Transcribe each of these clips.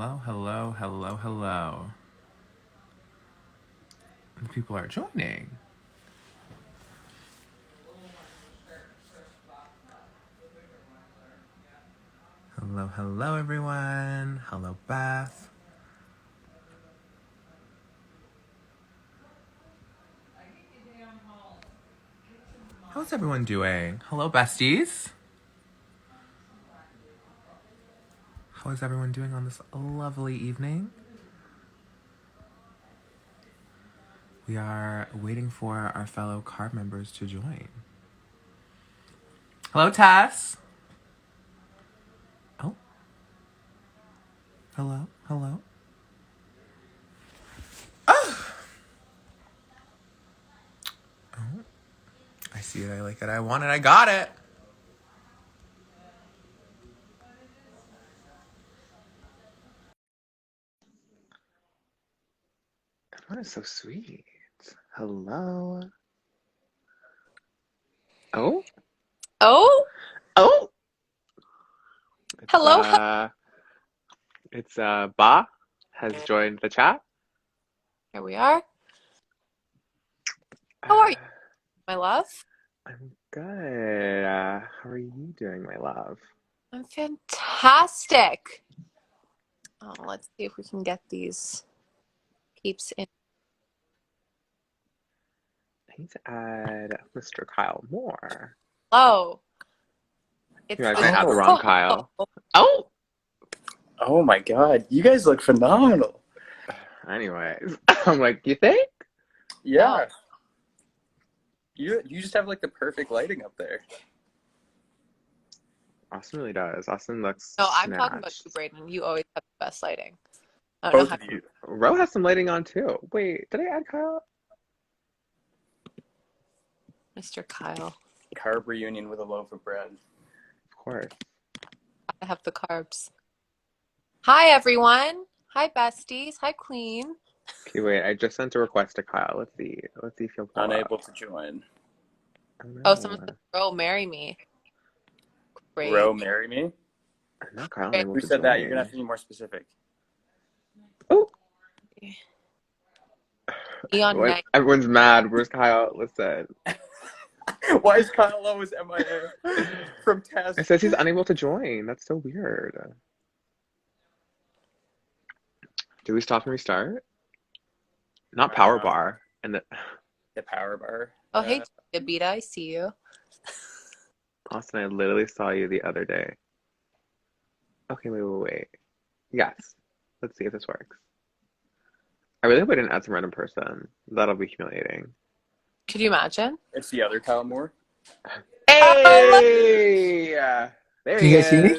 Hello, hello, hello, hello. People are joining. Hello, hello, everyone. Hello, Beth. How's everyone doing? Hello, besties. How is everyone doing on this lovely evening? We are waiting for our fellow Carb members to join. Hello, Tess. Oh. Hello, hello. Oh. I see it, I like it, I want it, I got it. That is so sweet. Hello. Oh? Oh? Oh! Hello? It's Ba has joined the chat. Here we are. How are you, my love? I'm good. How are you doing, my love? I'm fantastic. Oh, let's see if we can get these peeps in. I need to add Mr. Kyle Moore. Oh. You guys might add the wrong Kyle. Oh! Oh my god, you guys look phenomenal. Anyways, I'm like, you think? Yeah. You just have like the perfect lighting up there. Austin really does. Austin looks No, I'm talking about you, Brayden. You always have the best lighting. I don't know Both how of you. Ro has some lighting on too. Wait, did I add Kyle? Mr. Kyle. KARB Reunion with a loaf of bread. Of course. I have the carbs. Hi, everyone. Hi, besties. Hi, Queen. Okay, wait, I just sent a request to Kyle. Let's see if he'll pull Unable up. to join. Oh, someone said, Ro, marry me. Great. Ro, marry me? No, Kyle unable Who to said join. that? You're gonna have to be more specific. Oh! Neon night. Everyone's mad. Where's Kyle? Listen. Why is Kyle always MIA from test? It says he's unable to join. That's so weird. Do we stop and restart? Not power bar. And the power bar. Oh, hey, Abita, I see you. Austin, I literally saw you the other day. Okay, wait. Yes. Let's see if this works. I really hope I didn't add some random person. That'll be humiliating. Could you imagine? It's the other Kyle Moore. Hey! There Can you guys see me?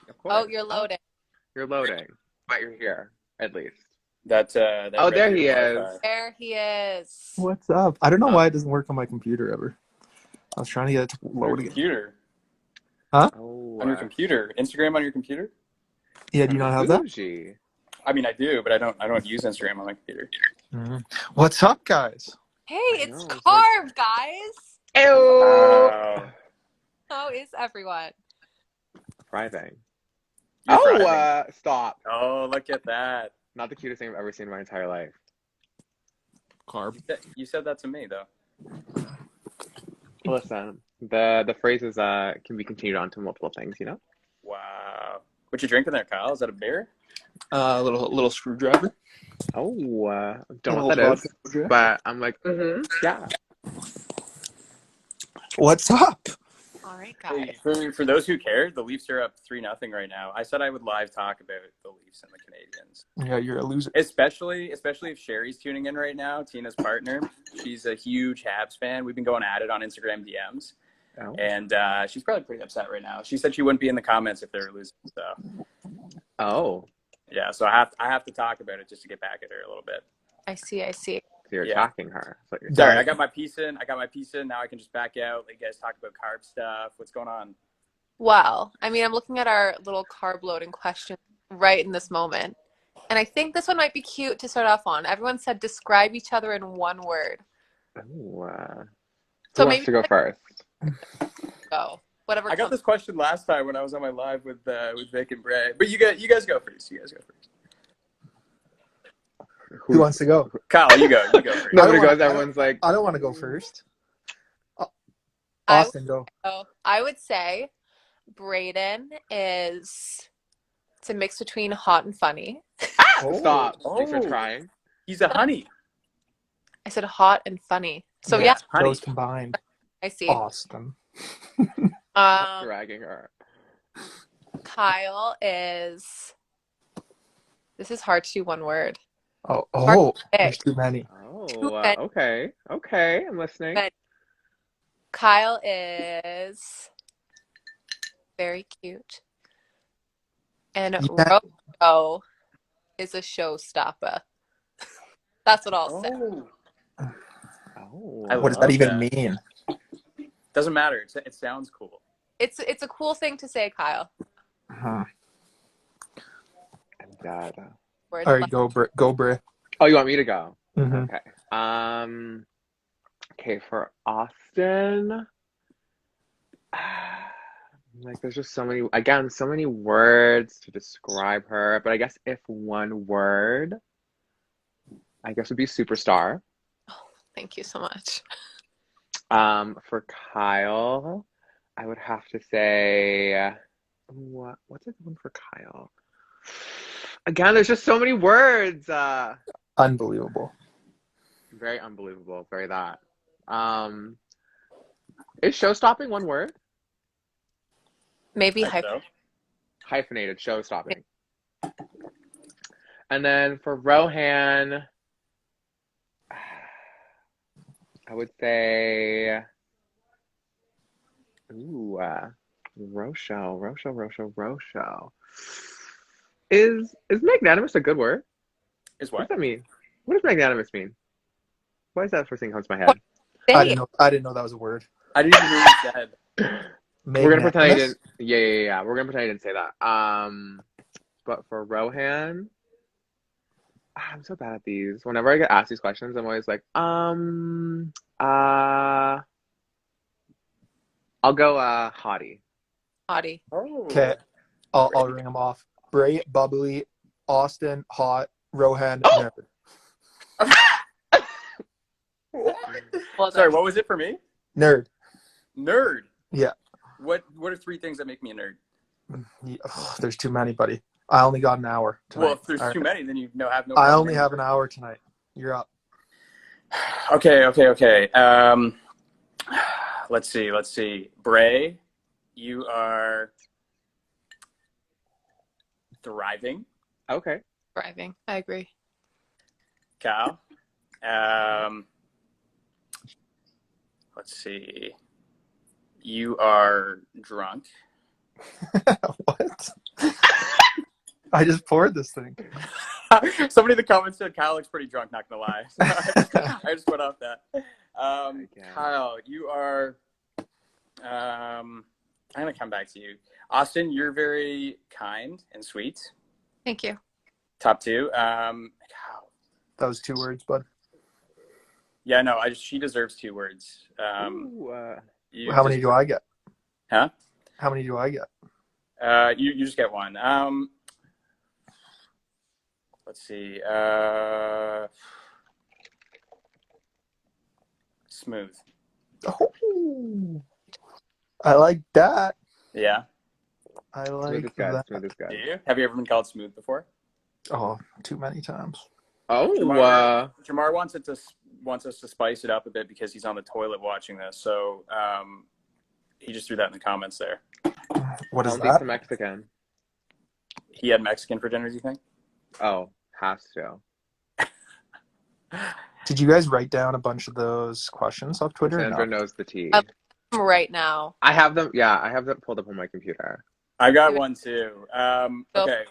Of course. Oh, you're loading. You're loading. But you're here, at least. That oh, there he is. There he is. What's up? I don't know why it doesn't work on my computer ever. I was trying to get it to load again. Computer. Huh? On your computer. Instagram on your computer? Yeah, do you not have that? I mean, I do, but I don't use Instagram on my computer. Mm-hmm. What's up, guys? Hey, it's Carve, guys. Ew. How is everyone? Thriving. Thriving. Stop. Oh, look at that. Not the cutest thing I've ever seen in my entire life. Carb. You said that to me, though. Listen, the phrases can be continued on to multiple things, you know? Wow. What you drinking there, Kyle? Is that a beer? A little screwdriver. Oh, don't know what that is. But I'm like, yeah. What's up? All right, guys. Hey, for those who cared, the Leafs are up 3-0 right now. I said I would live talk about the Leafs and the Canadians. Yeah, you're a loser. Especially if Sherry's tuning in right now, Tina's partner. She's a huge Habs fan. We've been going at it on Instagram DMs. Oh. And she's probably pretty upset right now. She said she wouldn't be in the comments if they were losing. So. Oh. Yeah, so I have to talk about it just to get back at her a little bit. I see. So you're attacking her. Sorry, I got my piece in. Now I can just back out. Let you guys talk about carb stuff. What's going on? Well, I mean, I'm looking at our little carb loading question right in this moment. And I think this one might be cute to start off on. Everyone said describe each other in one word. Who wants to go first? Go. Whatever. I got this question last time when I was on my live with Vic and Bray. But you guys go first. Who wants to go? Kyle, you go. You go first. Nobody goes. Everyone's like, I don't want to go first. I Austin, go. I would say Brayden is it's a mix between hot and funny. stop. Oh. You start crying. He's a honey. I said hot and funny. So Yeah. yeah, Honey. Those combined. I see. Austin. Dragging her. Kyle is. This is hard to do one word. Oh, there's too many. Oh, okay. Okay, I'm listening. But Kyle is very cute. And Yeah. Rocco is a showstopper. That's what I'll say. Oh. What does that even mean? Doesn't matter. It sounds cool. It's a cool thing to say, Kyle. Huh. God. Word All right, go, Bray. Oh, you want me to go? Mm-hmm. Okay. Okay, for Austin. Like, there's just so many words to describe her. But I guess if one word, I guess would be superstar. Oh, thank you so much. For Kyle, I would have to say, what's a good one for Kyle? Again, there's just so many words. Unbelievable. Very unbelievable. Very that. Is show-stopping one word? Maybe Hyphenated show-stopping. And then for Rohan, I would say, Rosho. Is magnanimous a good word? Is What what? does that mean? What does magnanimous mean? Why is that the first thing that comes to my head? I didn't know that was a word. I didn't even hear what you said. We're gonna pretend I didn't. Yeah. We're gonna pretend I didn't say that. But for Rohan, I'm so bad at these. Whenever I get asked these questions, I'm always like, I'll go hottie. Hottie. Oh. Okay, I'll ring them off. Bray, bubbly, Austin, hot, Rohan, nerd. Well, Sorry, what was it for me? Nerd. Nerd. Yeah. What are 3 things that make me a nerd? There's too many, buddy. I only got an hour tonight. Well, if there's too many, then you have no. I only have an hour tonight. You're up. Okay. Let's see. Bray, you are thriving. Okay. Thriving. I agree. Cal, let's see. You are drunk. What? I just poured this thing. Somebody in the comments said Kyle looks pretty drunk, not gonna lie. So I just went off that. Kyle, you are I'm gonna come back to you. Austin, you're very kind and sweet. Thank you. Top 2. That was 2 words, bud. Yeah, no, she deserves 2 words. How many do I get? Huh? How many do I get? You just get 1. Let's see. Smooth. Oh, I like that. Yeah. I like that. Smooth guy. Do you? Have you ever been called smooth before? Oh, too many times. Oh, Jamar wants us to spice it up a bit because he's on the toilet watching this. So he just threw that in the comments there. What is I'll that? Some Mexican. He had Mexican for dinner, do you think? Oh, has to. Did you guys write down a bunch of those questions off Twitter? Sandra knows the tea. Right now. I have them. Yeah, I have them pulled up on my computer. I got one too. Okay.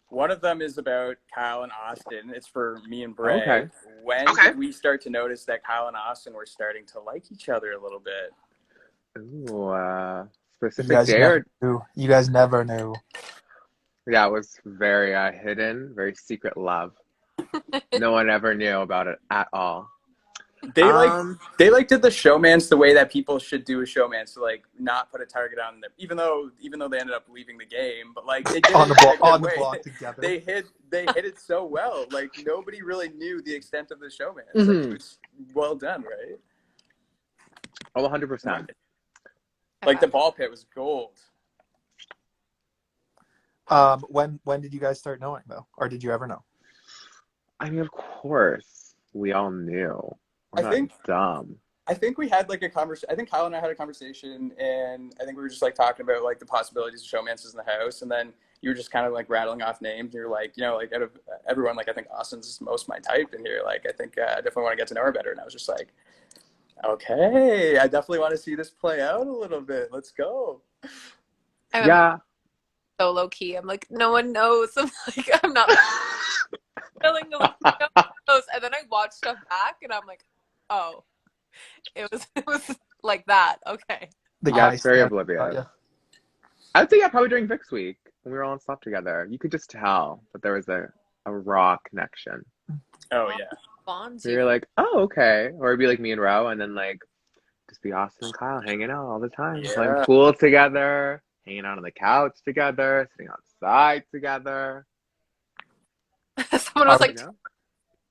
One of them is about Kyle and Austin. It's for me and Bray. Okay. When did we start to notice that Kyle and Austin were starting to like each other a little bit? Ooh, specific day? You guys never knew. Yeah, it was very hidden, very secret love. No one ever knew about it at all. They did the showmance the way that people should do a showmance, to like not put a target on them, even though they ended up leaving the game, but like they did on it the way. block together. They hit it so well. Like nobody really knew the extent of the showmance. Mm-hmm. Like, it was well done, right? Oh, 100%. Like the ball pit was gold. When did you guys start knowing though, or did you ever know? I mean, of course, we all knew. We're not dumb. I think we had like a conversation. I think Kyle and I had a conversation, and I think we were just like talking about like the possibilities of showmances in the house, and then you were just kind of like rattling off names. You're like, you know, like out of everyone, like I think Austin's most my type, and you're like, I think I definitely want to get to know her better. And I was just like, okay, I definitely want to see this play out a little bit. Let's go. Yeah. So low key. I'm like, no one knows. I'm like, I'm not feeling like no one knows. And then I watched stuff back, and I'm like, oh, it was like that. Okay. Yeah, it's very oblivious. I'd say probably during Vic's week when we were all on stuff together. You could just tell that there was a raw connection. Oh yeah. Bonds. So you're like, oh, okay. Or it'd be like me and Ro, and then like just be Austin and Kyle hanging out all the time, playing pool together, hanging out on the couch together, sitting outside together. Someone was like,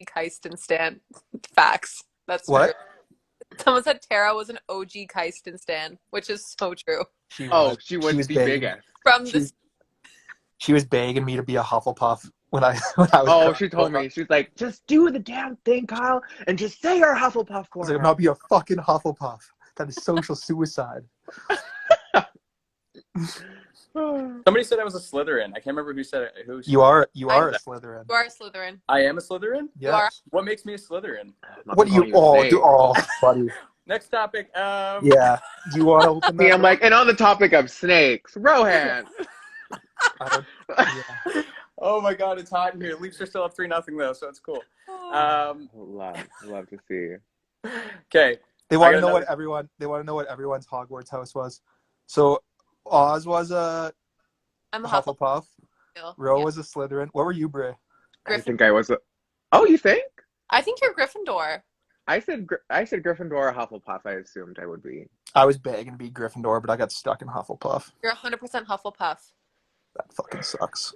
Keisten stan. Facts. That's what? True. Someone said Tara was an OG Keisten stan, which is so true. She was the biggest. She was begging me to be a Hufflepuff when I was. Oh, she told me. She was like, just do the damn thing, Kyle, and just say you're a Hufflepuff for her. I'm not be a fucking Hufflepuff. That is social suicide. Somebody said I was a Slytherin. I can't remember who said it. You are a Slytherin. You are a Slytherin. I am a Slytherin? Yes. What makes me a Slytherin? What do you all do? Oh, buddy. Next topic. Yeah. Do you want to open that? Yeah, I'm like, and on the topic of snakes, Rohan. Yeah. Oh my God, it's hot in here. Leafs are still up 3-0 though, so it's cool. Love to see. Okay. They want to know what everyone's Hogwarts house was. So Oz was I'm a Hufflepuff. Ro yeah. was a Slytherin. What were you, Bri? I think I was a... Oh, you think? I think you're Gryffindor. I said Gryffindor or Hufflepuff. I assumed I would be. I was begging to be Gryffindor, but I got stuck in Hufflepuff. You're 100% Hufflepuff. That fucking sucks.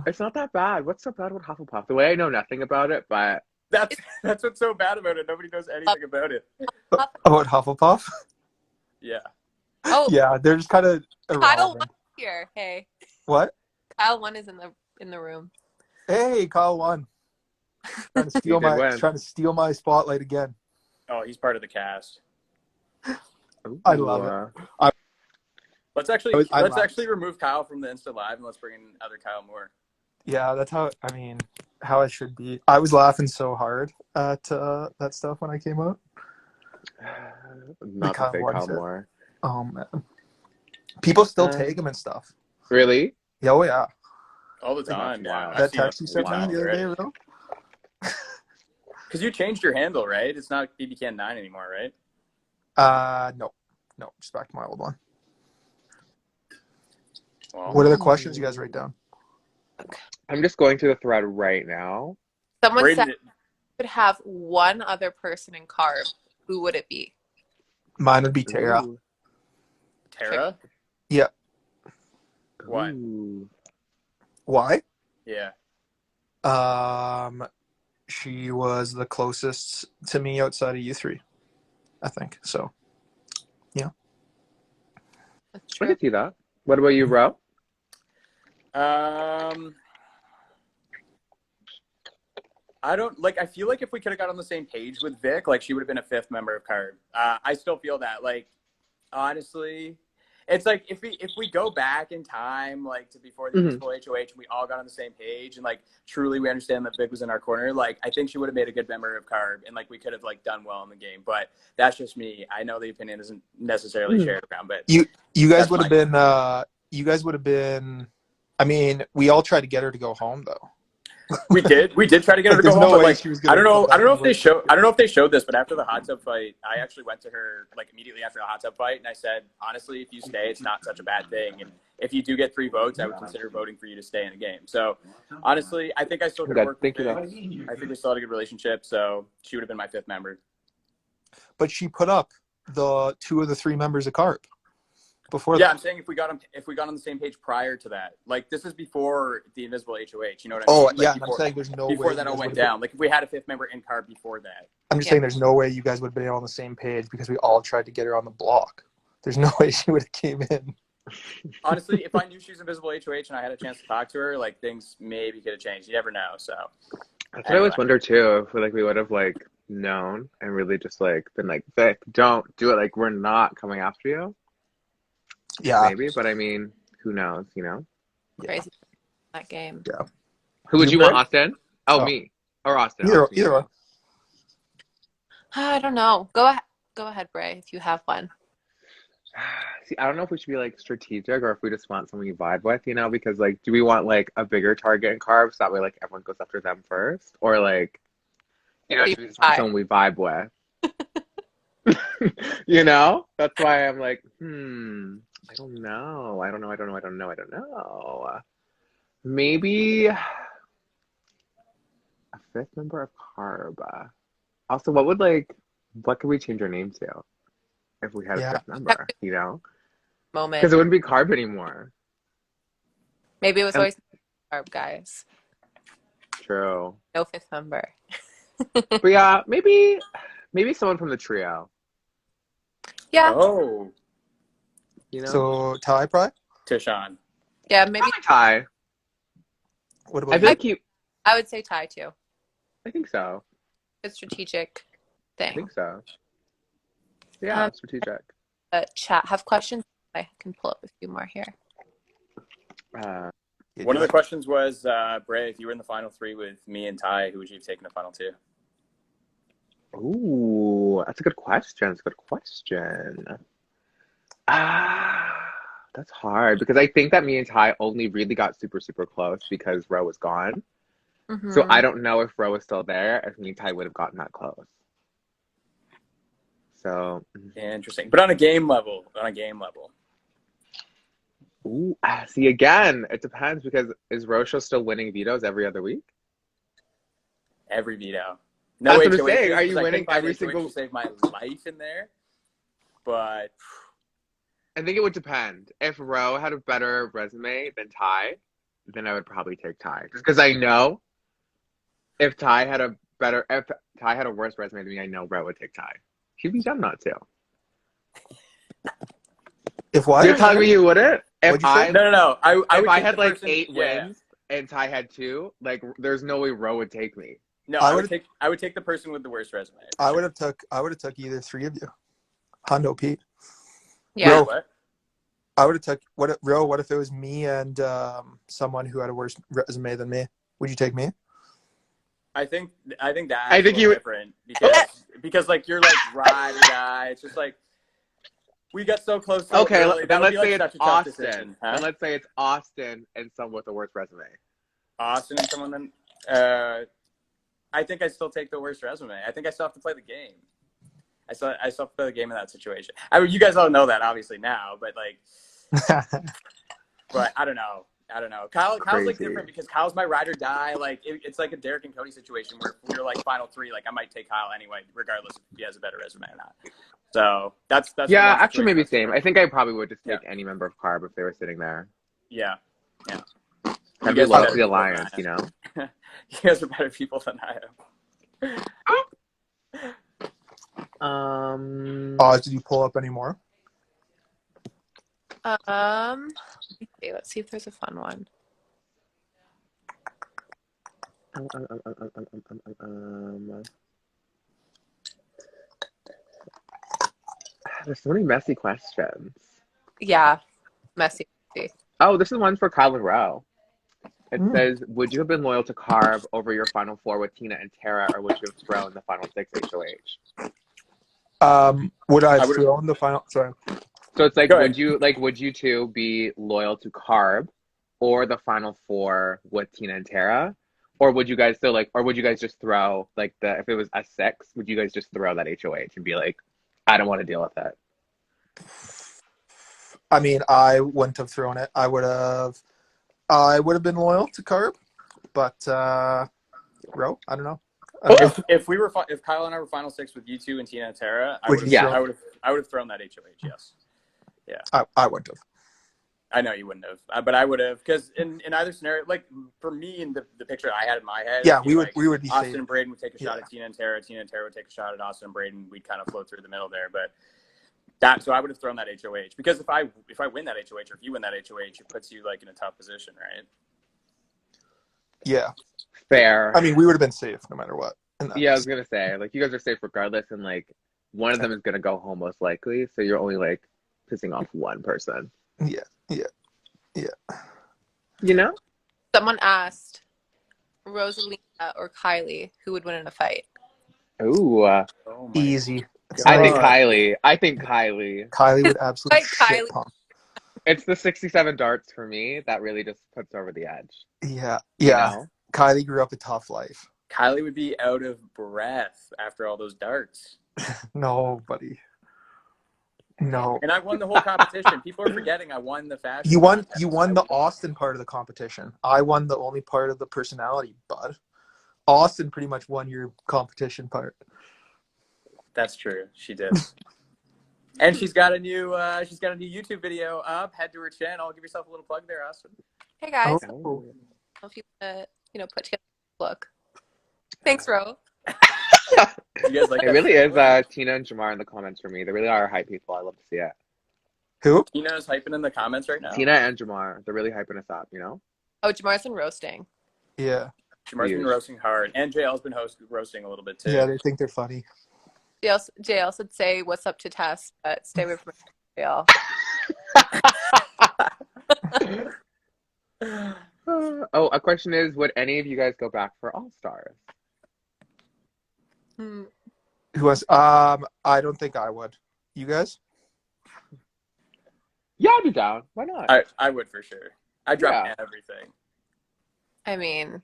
It's not that bad. What's so bad with Hufflepuff? The way I know nothing about it, but that's what's so bad about it. Nobody knows anything about it. About Hufflepuff? Yeah. Oh yeah, they're just kind of Kyle 1 here. Hey. What? Kyle 1 is in the room. Hey, Kyle 1. Trying to steal my spotlight again. Oh, he's part of the cast. I love it. Let's actually remove Kyle from the Insta Live and let's bring in other Kyle Moore. Yeah, that's how it should be. I was laughing so hard at that stuff when I came out. Not to say Kyle Moore. Oh man, people still take him and stuff. Really? Yeah, oh yeah. All the time. Yeah. That text you sent me the other day, bro. Because you changed your handle, right? It's not BBCan9 anymore, right? No, just back to my old one. Well, what are the questions you guys write down? I'm just going through the thread right now. Someone said could have one other person in Carb. Who would it be? Mine would be Tara. Ooh. Tara? Yeah. Why? Ooh. Why? Yeah. She was the closest to me outside of you three, I think. So, yeah. I can see that. What about you, Ro? I don't like. I feel like if we could have got on the same page with Vic, like she would have been a 5th member of Carb. I still feel that. Like, honestly, it's like if we go back in time, like to before the municipal HOH, and we all got on the same page, and like truly we understand that Vic was in our corner. Like, I think she would have made a good member of Carb, and like we could have like done well in the game. But that's just me. I know the opinion isn't necessarily shared around, but you guys would have been. You guys would have been. I mean, we all tried to get her to go home, though. We did try to get her to go home, but like I don't know if they showed this, but after the hot tub fight, I actually went to her like immediately after the hot tub fight, and I said, honestly, if you stay, it's not such a bad thing, and if you do get 3 votes, I would consider voting for you to stay in the game. So honestly, I think I still could have worked with Biggs. I think we still had a good relationship, so she would have been my 5th member. But she put up the 2 of the 3 members of Carb before Yeah, that. I'm saying if we got on the same page prior to that, like this is before the Invisible HOH. You know what I mean? Oh, Like, yeah. I'm saying there's no way before that all went down. Like if we had a 5th member in Carb before that. I'm just saying there's no way you guys would have been on the same page because we all tried to get her on the block. There's no way she would have came in. Honestly, if I knew she was Invisible HOH and I had a chance to talk to her, like things maybe could have changed. You never know. So that's what I always wonder too. If we would have like known and really just like been like, Vic, don't do it. Like we're not coming after you. Yeah, maybe. But I mean, who knows? You know. Crazy that game. Yeah. Who would you want, Austin? Oh, me or Austin? Either one. I don't know. Go ahead, Bray, if you have one. See, I don't know if we should be like strategic or if we just want someone you vibe with, you know, because like, do we want like a bigger target in carbs? That way, like everyone goes after them first, or like, you know, should we just want someone we vibe with? You know, that's why I'm like, I don't know. Maybe a 5th member of Carb. Also, what could we change our name to if we had a 5th member, you know? Moment. Because it wouldn't be Carb anymore. Maybe it was always Carb, guys. True. No 5th member. But yeah, maybe someone from the trio. Yeah. Oh. You know? So Ty, probably? Tishan. Yeah, maybe Ty. What about I you? feel like you. I would say Ty too. I think so. Good strategic thing. I think so. Yeah, strategic. Chat have questions. I can pull up a few more here. One of the questions was, Bray, if you were in the final 3 with me and Ty, who would you have taken the final 2? Ooh, that's a good question. That's hard because I think that me and Ty only really got super, super close because Ro was gone. Mm-hmm. So I don't know if Ro was still there, if me and Ty would have gotten that close. So interesting. But on a game level. Ooh, see, again, it depends because is Rochelle still winning vetoes every other week? Every veto. No, that's what I'm HOHs, saying. Are you winning every single? To save my life in there, but I think it would depend. If Ro had a better resume than Ty, then I would probably take Ty, just because I know if Ty had a worse resume than me, I know Ro would take Ty. She'd be dumb not to. If what? You're telling me you wouldn't? No. If I had like 8 wins and Ty had 2, like there's no way Ro would take me. No, I would take the person with the worst resume. I would have took either 3 of you. Hondo Pete. Yeah. Ro, what? I would have took what if it was me and someone who had a worse resume than me? Would you take me? I think you different because like you're like ride or die. It's just like we got so close. So okay, early. Then let's say it's Austin. Decision, huh? And let's say it's Austin and someone with the worst resume. Austin and someone then. I think I still take the worst resume. I think I still have to play the game. I still have to play the game in that situation. I mean, you guys all know that obviously now, but like, but I don't know. Kyle's like different because Kyle's my ride or die. Like it's like a Derek and Cody situation where if we're like final 3, like I might take Kyle anyway, regardless if he has a better resume or not. So that's yeah. Actually, maybe same. I think I probably would just take any member of Carb if they were sitting there. Yeah. I'd be loyal to the alliance, you know. You guys are better people than I am. Did you pull up any more? Okay, let's see if there's a fun one. There's so many messy questions. Yeah, messy. Oh, this is one for Kyle and Ro. It says, would you have been loyal to Carve over your final 4 with Tina and Tara, or would you have thrown the final 6 HOH? Would I have thrown the final? Sorry. So it's like, would you 2 be loyal to Carb or the final 4 with Tina and Tara? Or would you guys just throw if it was a 6, would you guys just throw that HOH and be like, I don't want to deal with it? I mean, I wouldn't have thrown it. I would have been loyal to Carb, but Ro, I don't know. If Kyle and I were final six with you two and Tina and Tara, Would you Yeah. throw? I would have thrown that HOH. Yes. Yeah. I wouldn't have. I know you wouldn't have, but I would have, because in either scenario, like for me in the picture I had in my head, Yeah, it'd be like we would be Austin safe. and Braden would take a shot Yeah. at Tina and Tara would take a shot at Austin and Braden. We'd kind of float through the middle there, but so I would have thrown that HOH, because if I win that HOH, or if you win that HOH, it puts you like in a tough position, right? Yeah. Fair. I mean, we would have been safe no matter what. Yeah, I was gonna say, like, you guys are safe regardless, and like one of them is gonna go home most likely, so you're only like pissing off one person. Yeah. You know? Someone asked Rosalina or Kylie who would win in a fight. Ooh, Oh my Easy. I think God. Kylie. I think Kylie. Kylie would absolutely Like shit Kylie. pump. It's the 67 darts for me that really just puts over the edge. Yeah. You Yeah. know? Kylie grew up a tough life. Kylie would be out of breath after all those darts. No, buddy. No. And I won the whole competition. People are forgetting I won the fashion. You won contest. the Austin part of the competition. I won the only part of the personality, bud. Austin pretty much won your competition part. That's true. She did. And she's got a new YouTube video up. Head to her channel. Give yourself a little plug there, Austin. Hey guys, Oh. if you want to, put together a look. Thanks, Ro. You guys like It that really video? is Tina and Jamar in the comments for me. They really are hype people. I love to see it. Who? Tina's hyping in the comments right now. Tina and Jamar, they're really hyping us up, you know? Oh, Jamar's been roasting. Yeah. Jamar's been roasting hard, and JL's been roasting a little bit too. Yeah, they think they're funny. JL said say what's up to Tess, but stay away from JL. Oh, a question is, would any of you guys go back for All Stars? Hmm. Who was I don't think I would. You guys? Yeah, I'd be down. Why not? I would for sure. I drop Yeah. everything. I mean,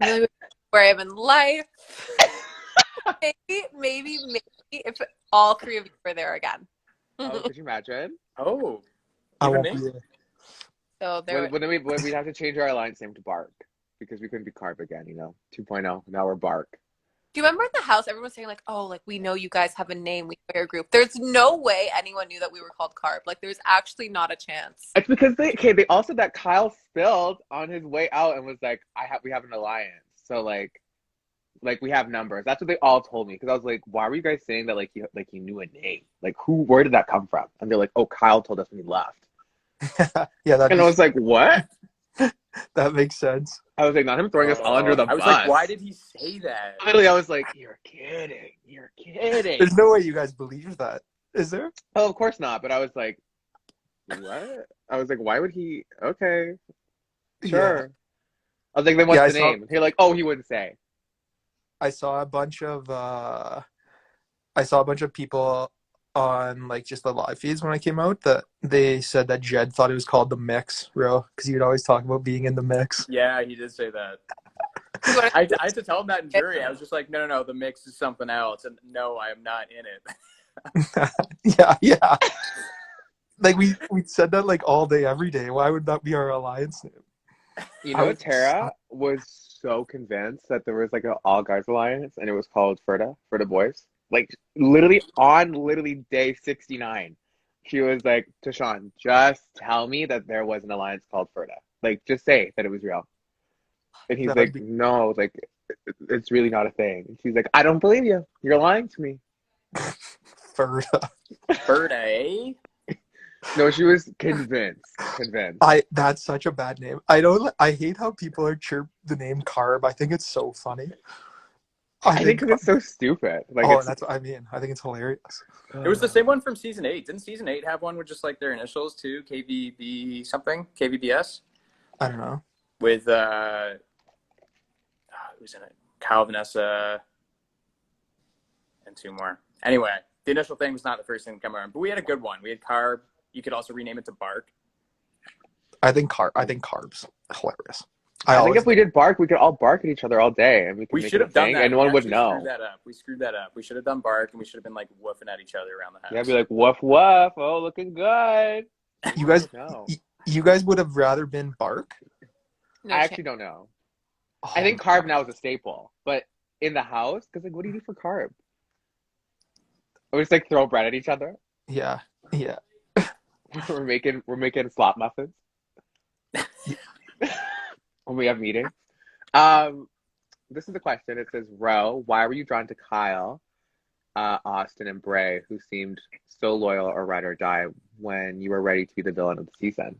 really where I am in life. maybe if all three of you were there again. Oh, could you imagine? Oh, I even won't me? be there. So there. We'd have to change our alliance name to Bark because we couldn't be Carb again, 2.0. Now we're Bark. Do you remember in the house everyone was saying like, "Oh, like we know you guys have a name, we know your group." There's no way anyone knew that we were called Carb. Like there's actually not a chance. It's because they all said that Kyle spilled on his way out and was like, we have an alliance. So like we have numbers. That's what they all told me, because I was like, why were you guys saying that like you knew a name? Like where did that come from? And they're like, oh, Kyle told us when he left. Yeah, And I was like, what? that makes sense. I was like, not him throwing us all under the I was bus. like, why did he say that? Literally, I was like, you're kidding. You're kidding. There's no way you guys believe that. Is there? Oh, of course not. But I was like, what? I was like, why would he? Okay, sure. I was like, then what's the name? You're like, oh, he wouldn't say. I saw a bunch of people on like just the live feeds when I came out that they said that Jed thought it was called the mix, Ro, because you'd always talk about being in the mix. Yeah, he did say that. I had to tell him that in jury. I was just like, no, the mix is something else, and no, I am not in it. yeah. Like we said that like all day, every day. Why would that be our alliance name? Tara was so convinced that there was like an all guys alliance, and it was called Ferda Boys. Like literally day 69, she was like, Tashawn, just tell me that there was an alliance called Ferda. Like, just say that it was real. And he's like, no, like it's really not a thing. And she's like, I don't believe you. You're lying to me. Ferda, eh? No, she was convinced. That's such a bad name. I hate how people are chirp the name Carb. I think it's so funny. I think it's so stupid. Like, that's what I mean. I think it's hilarious. It was the same one from season 8. Didn't season 8 have one with just like their initials too? KVB something? KVBS? I don't know. With who's in it? Kyle, Vanessa, and 2 more. Anyway, the initial thing was not the first thing to come around, but we had a good one. We had Carb. You could also rename it to Bark. I think Carb's hilarious. I think if we did bark, we could all bark at each other all day, and we could We make should it a have done thing, that. and no We one would actually know. screwed that up. We screwed that up. We should have done bark, and we should have been like woofing at each other around the house. Yeah, be like woof woof. Oh, looking good. You guys, No. you guys would have rather been bark? No I chance. actually don't know. Oh, I think Carb now is a staple, but in the house, because like, what do you do for Carb? We just like throw bread at each other. Yeah. we're making slop muffins when we have meetings. This is the question. It says, Ro, why were you drawn to Kyle, Austin, and Bray, who seemed so loyal or ride or die when you were ready to be the villain of the season?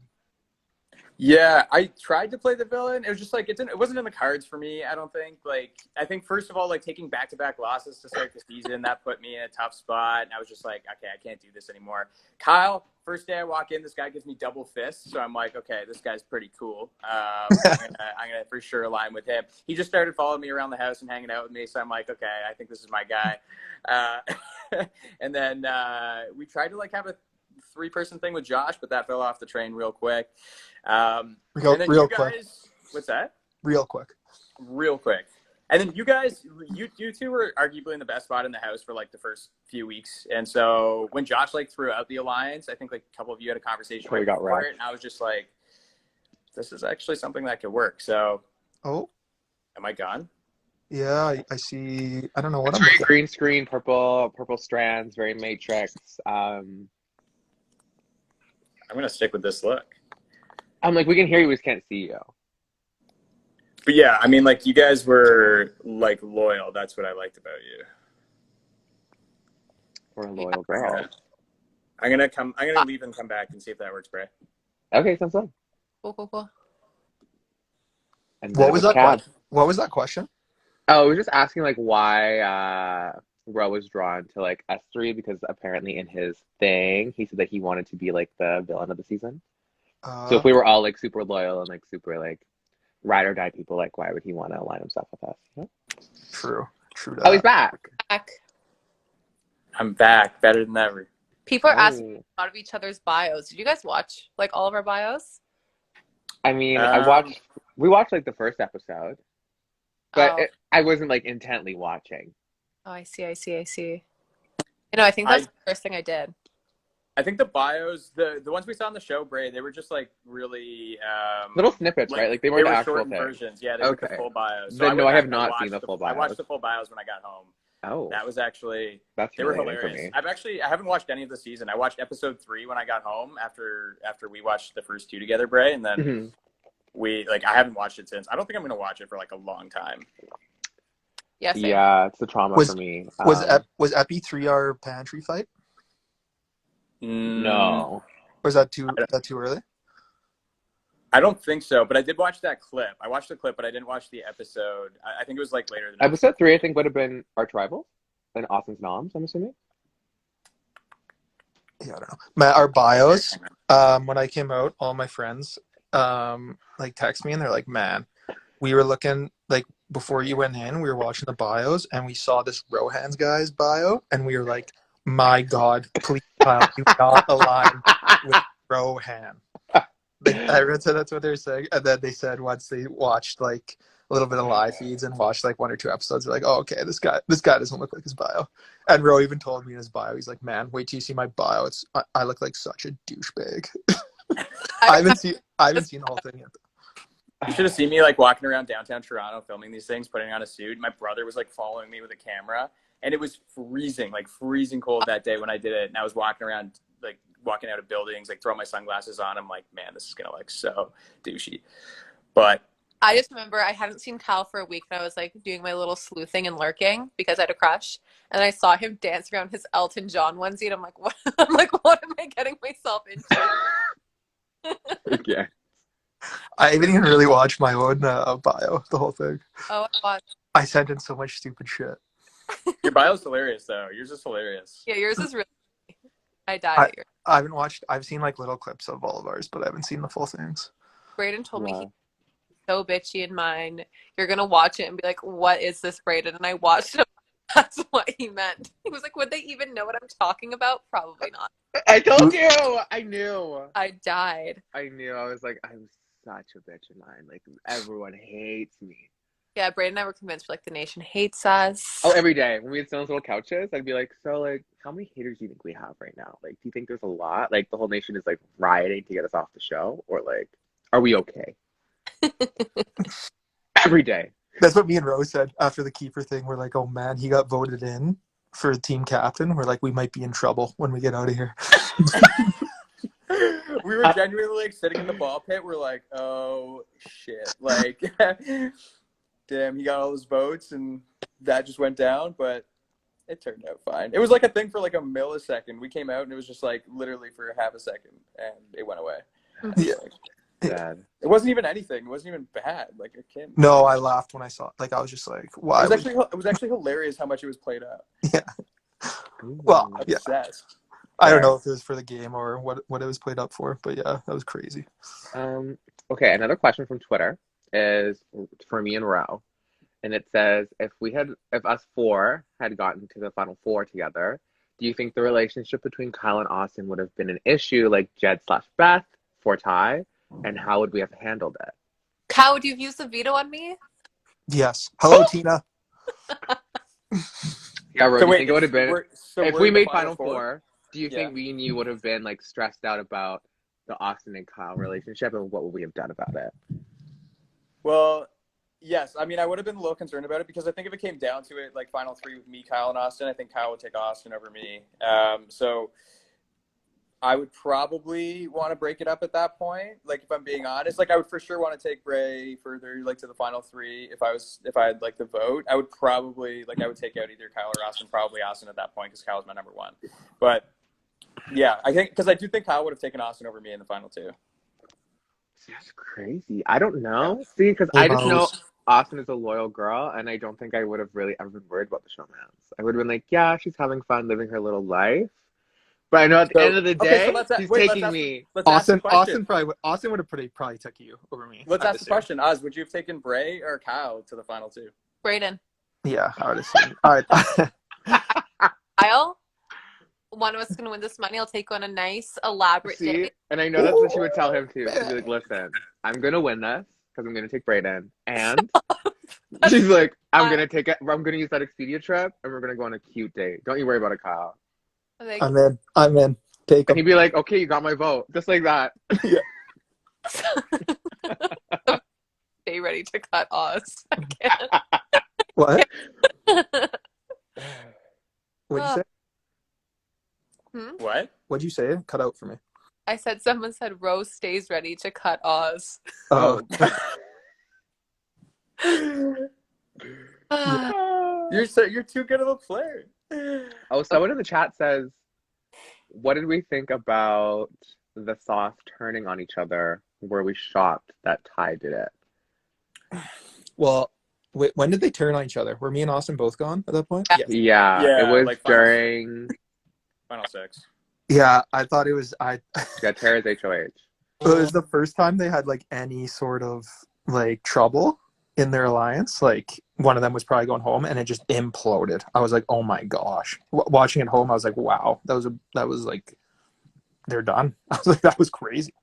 Yeah, I tried to play the villain. It was just like it wasn't in the cards for me, I don't think. Like, I think first of all, like taking back-to-back losses to start the season, that put me in a tough spot. And I was just like, okay, I can't do this anymore. Kyle, first day I walk in, this guy gives me double fists. So I'm like, okay, this guy's pretty cool. I'm gonna for sure align with him. He just started following me around the house and hanging out with me. So I'm like, okay, I think this is my guy. And then we tried to like have a 3-person thing with Josh, but that fell off the train real quick. And then real you guys, quick. What's that? Real quick. And then you guys, you two were arguably in the best spot in the house for like the first few weeks. And so when Josh like threw out the alliance, I think like a couple of you had a conversation right before it, and I was just like, this is actually something that could work. So, oh, am I gone? Yeah, I see. I don't know what it's I'm very looking green screen, purple strands, very Matrix. I'm gonna stick with this look. I'm like, we can hear you, we just can't see you. But yeah, I mean, like you guys were like loyal. That's what I liked about you. We're a loyal girl. I'm gonna leave and come back and see if that works, Bray. Okay, sounds good. Cool. And What was that question? Oh, we were just asking like why Ro was drawn to like S3 because apparently in his thing he said that he wanted to be like the villain of the season. So if we were all like super loyal and like super like ride or die people, like why would he want to align himself with us? You know? True. Oh, he's back. I'm back, better than ever. People are asking a lot of each other's bios. Did you guys watch like all of our bios? I mean, we watched like the first episode, but I wasn't like intently watching. Oh, I see. You know, I think that's the first thing I did. I think the bios, the ones we saw on the show, Bray, they were just like really little snippets, right? Like they weren't the actual short thing. versions. Yeah, they were the full bios. So I have not seen the full bios. I watched the full bios when I got home. Oh, that was actually they were hilarious. I haven't watched any of the season. I watched episode 3 when I got home after we watched the first 2 together, Bray, and then I haven't watched it since. I don't think I'm gonna watch it for like a long time. Yeah, same. Yeah, it's a trauma for me. Was Epi 3 our pantry fight? No. Or is that too early? I don't think so, but I did watch that clip. I watched the clip, but I didn't watch the episode. I think it was like later. Episode 3, I think, would have been Arch Rivals and Austin's Noms, I'm assuming. Yeah, I don't know. Our bios, when I came out, all my friends like text me and they're like, man, we were looking like before you went in, we were watching the bios and we saw this Rohan's guy's bio and we were like, my God, please Kyle, do not align with Rohan. Like, everyone said that's what they were saying. And then they said once they watched like a little bit of live feeds and watched like 1 or 2 episodes, they're like, oh, okay, this guy doesn't look like his bio. And Ro even told me in his bio, he's like, man, wait till you see my bio. I look like such a douchebag. I haven't seen the whole thing yet. You should have seen me like walking around downtown Toronto filming these things, putting on a suit. My brother was like following me with a camera, and it was freezing cold that day when I did it. And I was walking around, like walking out of buildings, like throwing my sunglasses on. I'm like, man, this is gonna look so douchey. But I just remember I hadn't seen Cal for a week, and I was like doing my little sleuthing and lurking because I had a crush, and I saw him dance around his Elton John onesie, and I'm like, what? I'm like, what am I getting myself into? Yeah. I haven't even really watched my own bio, the whole thing. Oh, I sent in so much stupid shit. Your bio's hilarious, though. Yours is hilarious. Yeah, yours is really. I died. I haven't watched. I've seen like little clips of all of ours, but I haven't seen the full things. Braden told me he's so bitchy in mine. You're gonna watch it and be like, "What is this, Braden?" And I watched it. That's what he meant. He was like, "Would they even know what I'm talking about? Probably not." I told you. I knew. I died. I knew. I was like, I'm such a bitch of mine. Like, everyone hates me. Yeah, Brayden and I were convinced like the nation hates us. Oh, every day when we'd sit on those little couches, I'd be like, so like, how many haters do you think we have right now? Like, do you think there's a lot? Like, the whole nation is like rioting to get us off the show, or like, are we okay? Every day. That's what me and Rose said after the keeper thing. We're like, oh man, he got voted in for team captain. We're like, we might be in trouble when we get out of here. We were genuinely like sitting in the ball pit. We're like, oh shit. Like, damn, he got all those votes and that just went down, but it turned out fine. It was like a thing for like a millisecond. We came out and it was just like literally for half a second and it went away. Yeah. Bad. It wasn't even anything. It wasn't even bad. Like a kid. No, I laughed when I saw it. Like, I was just like, why? It was actually hilarious how much it was played up. Yeah. Ooh. Well, yeah. Obsessed. I don't know if it was for the game or what it was played up for, but yeah, that was crazy. Okay, another question from Twitter is for me and Ro, and it says if us four had gotten to the final four together, do you think the relationship between Kyle and Austin would have been an issue like Jed/Beth for Ty, and how would we have handled it? Kyle, would you have used the veto on me? Yes. Hello, Tina. Yeah, Ro, do you think it would have been if we made Final final four? Do you think me and you would have been like stressed out about the Austin and Kyle relationship, and what would we have done about it? Well, yes. I mean, I would have been a little concerned about it because I think if it came down to it, like final three with me, Kyle, and Austin, I think Kyle would take Austin over me. So I would probably want to break it up at that point. Like, if I'm being honest, like I would for sure want to take Bray further, like to the final three. If I had like the vote, I would probably I would take out either Kyle or Austin. Probably Austin at that point because Kyle's my number one. But yeah, I think because I do think Kyle would have taken Austin over me in the final two. That's crazy. I don't know. See, because Hey, I just know Miles. Austin is a loyal girl, and I don't think I would have really ever been worried about the showmance. I would have been like, yeah, she's having fun living her little life. But I know at the end of the day, she's taking me. Austin would have probably took you over me. Let's ask the question. Oz, would you have taken Bray or Kyle to the final two? Brayden. Yeah, I would assume. All right. Kyle, one of us is going to win this money. I'll take you on a nice, elaborate date. And I know that's what she would tell him too. She'd be like, listen, I'm going to win this because I'm going to take Brayden. And she's like, I'm going to use that Expedia trip and we're going to go on a cute date. Don't you worry about it, Kyle. Like, I'm in. Take him. And he'd be like, okay, you got my vote. Just like that. Yeah. stay ready to cut Oz. I can't. What? What'd you say? What? What'd you say? Cut out for me. I said someone said Rose stays ready to cut Oz. Oh. You're too good of a player. Oh, someone in the chat says, what did we think about the sauce turning on each other? Were we shocked that Ty did it? Well, when did they turn on each other? Were me and Austin both gone at that point? Yeah, it was like during final six. Yeah, I thought it was Tara's HOH. it was the first time they had like any sort of like trouble in their alliance. Like one of them was probably going home and it just imploded. I was like, oh my gosh. Watching it home, I was like, wow, that was like they're done. I was like, that was crazy.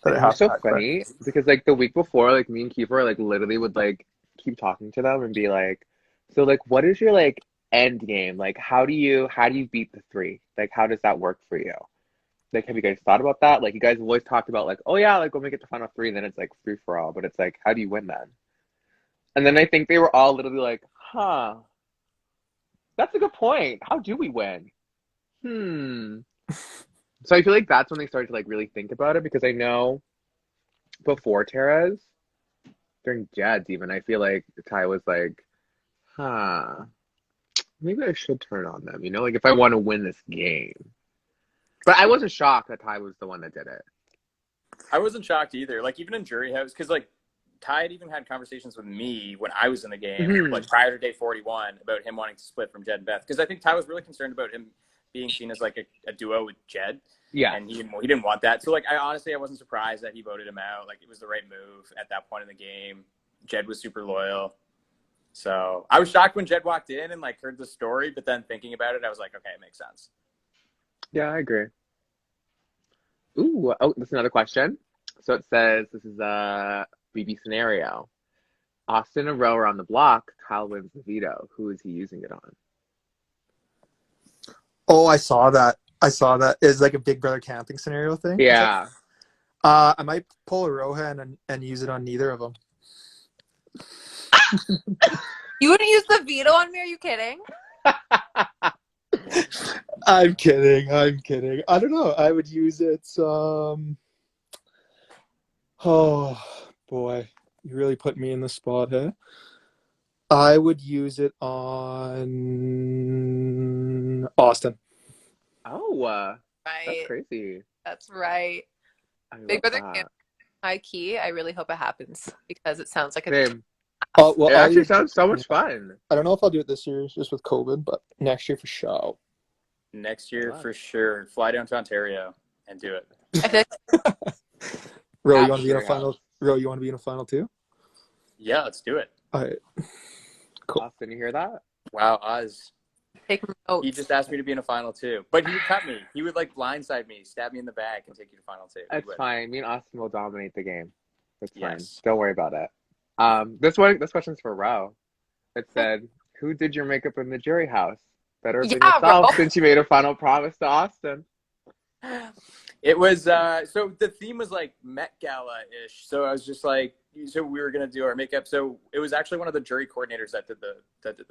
It was so funny because like the week before, like me and Kiefer like literally would like keep talking to them and be like, so like what is your like end game? Like how do you beat the three? Like how does that work for you? Like have you guys thought about that? Like you guys have always talked about like, oh yeah, like when we get to final three, then it's like free for all. But it's like, how do you win then? And then I think they were all literally like, huh, that's a good point. How do we win? So I feel like that's when they started to like really think about it because I know before Tara's, during Jed's even, I feel like Ty was like, huh, maybe I should turn on them, you know, like if I want to win this game. But I wasn't shocked that Ty was the one that did it. I wasn't shocked either. Like even in Jury House, because like Ty had even had conversations with me when I was in the game, like prior to day 41, about him wanting to split from Jed and Beth. Because I think Ty was really concerned about him being seen as like a duo with Jed. Yeah. And he didn't want that. So like I wasn't surprised that he voted him out. Like it was the right move at that point in the game. Jed was super loyal. So I was shocked when Jed walked in and like heard the story, but then thinking about it, I was like, okay, it makes sense. Yeah, I agree. Ooh, oh, that's another question So it says this is a BB scenario. Austin and Roe are on the block. Kyle wins the veto. Who is he using it on? Oh, I saw that. It's like a Big Brother camping scenario thing. Yeah. I might pull a Rohan and use it on neither of them. You wouldn't use the veto on me? Are you kidding? I'm kidding. I don't know. I would use it. Oh boy, you really put me in the spot, huh? I would use it on Austin. Oh, that's Right. crazy. That's right. I Big love Brother that. Camping, high key. I really hope it happens because it sounds like a Same. Oh well, It actually sounds so much fun. I don't know if I'll do it this year just with COVID, but next year for sure. Next year for sure. Fly down to Ontario and do it. I feel like Ro, Yeah, you want to be in a sure, final? Ro, you want to be in a final too? Yeah, let's do it. All right. Cool. Austin, you hear that? Wow, Oz. take notes. He just asked me to be in a final two. But he would cut me. He would like blindside me, stab me in the back, and take you to final two. It's fine. Me and Austin will dominate the game. It's fine. Yes. Don't worry about it. This question's for Ro. It said, "Who did your makeup in the jury house? Better have been Yeah, yourself Ro. since you made a final promise to Austin." It was so the theme was like Met Gala-ish. So I was just like, so we were gonna do our makeup. So it was actually one of the jury coordinators that did the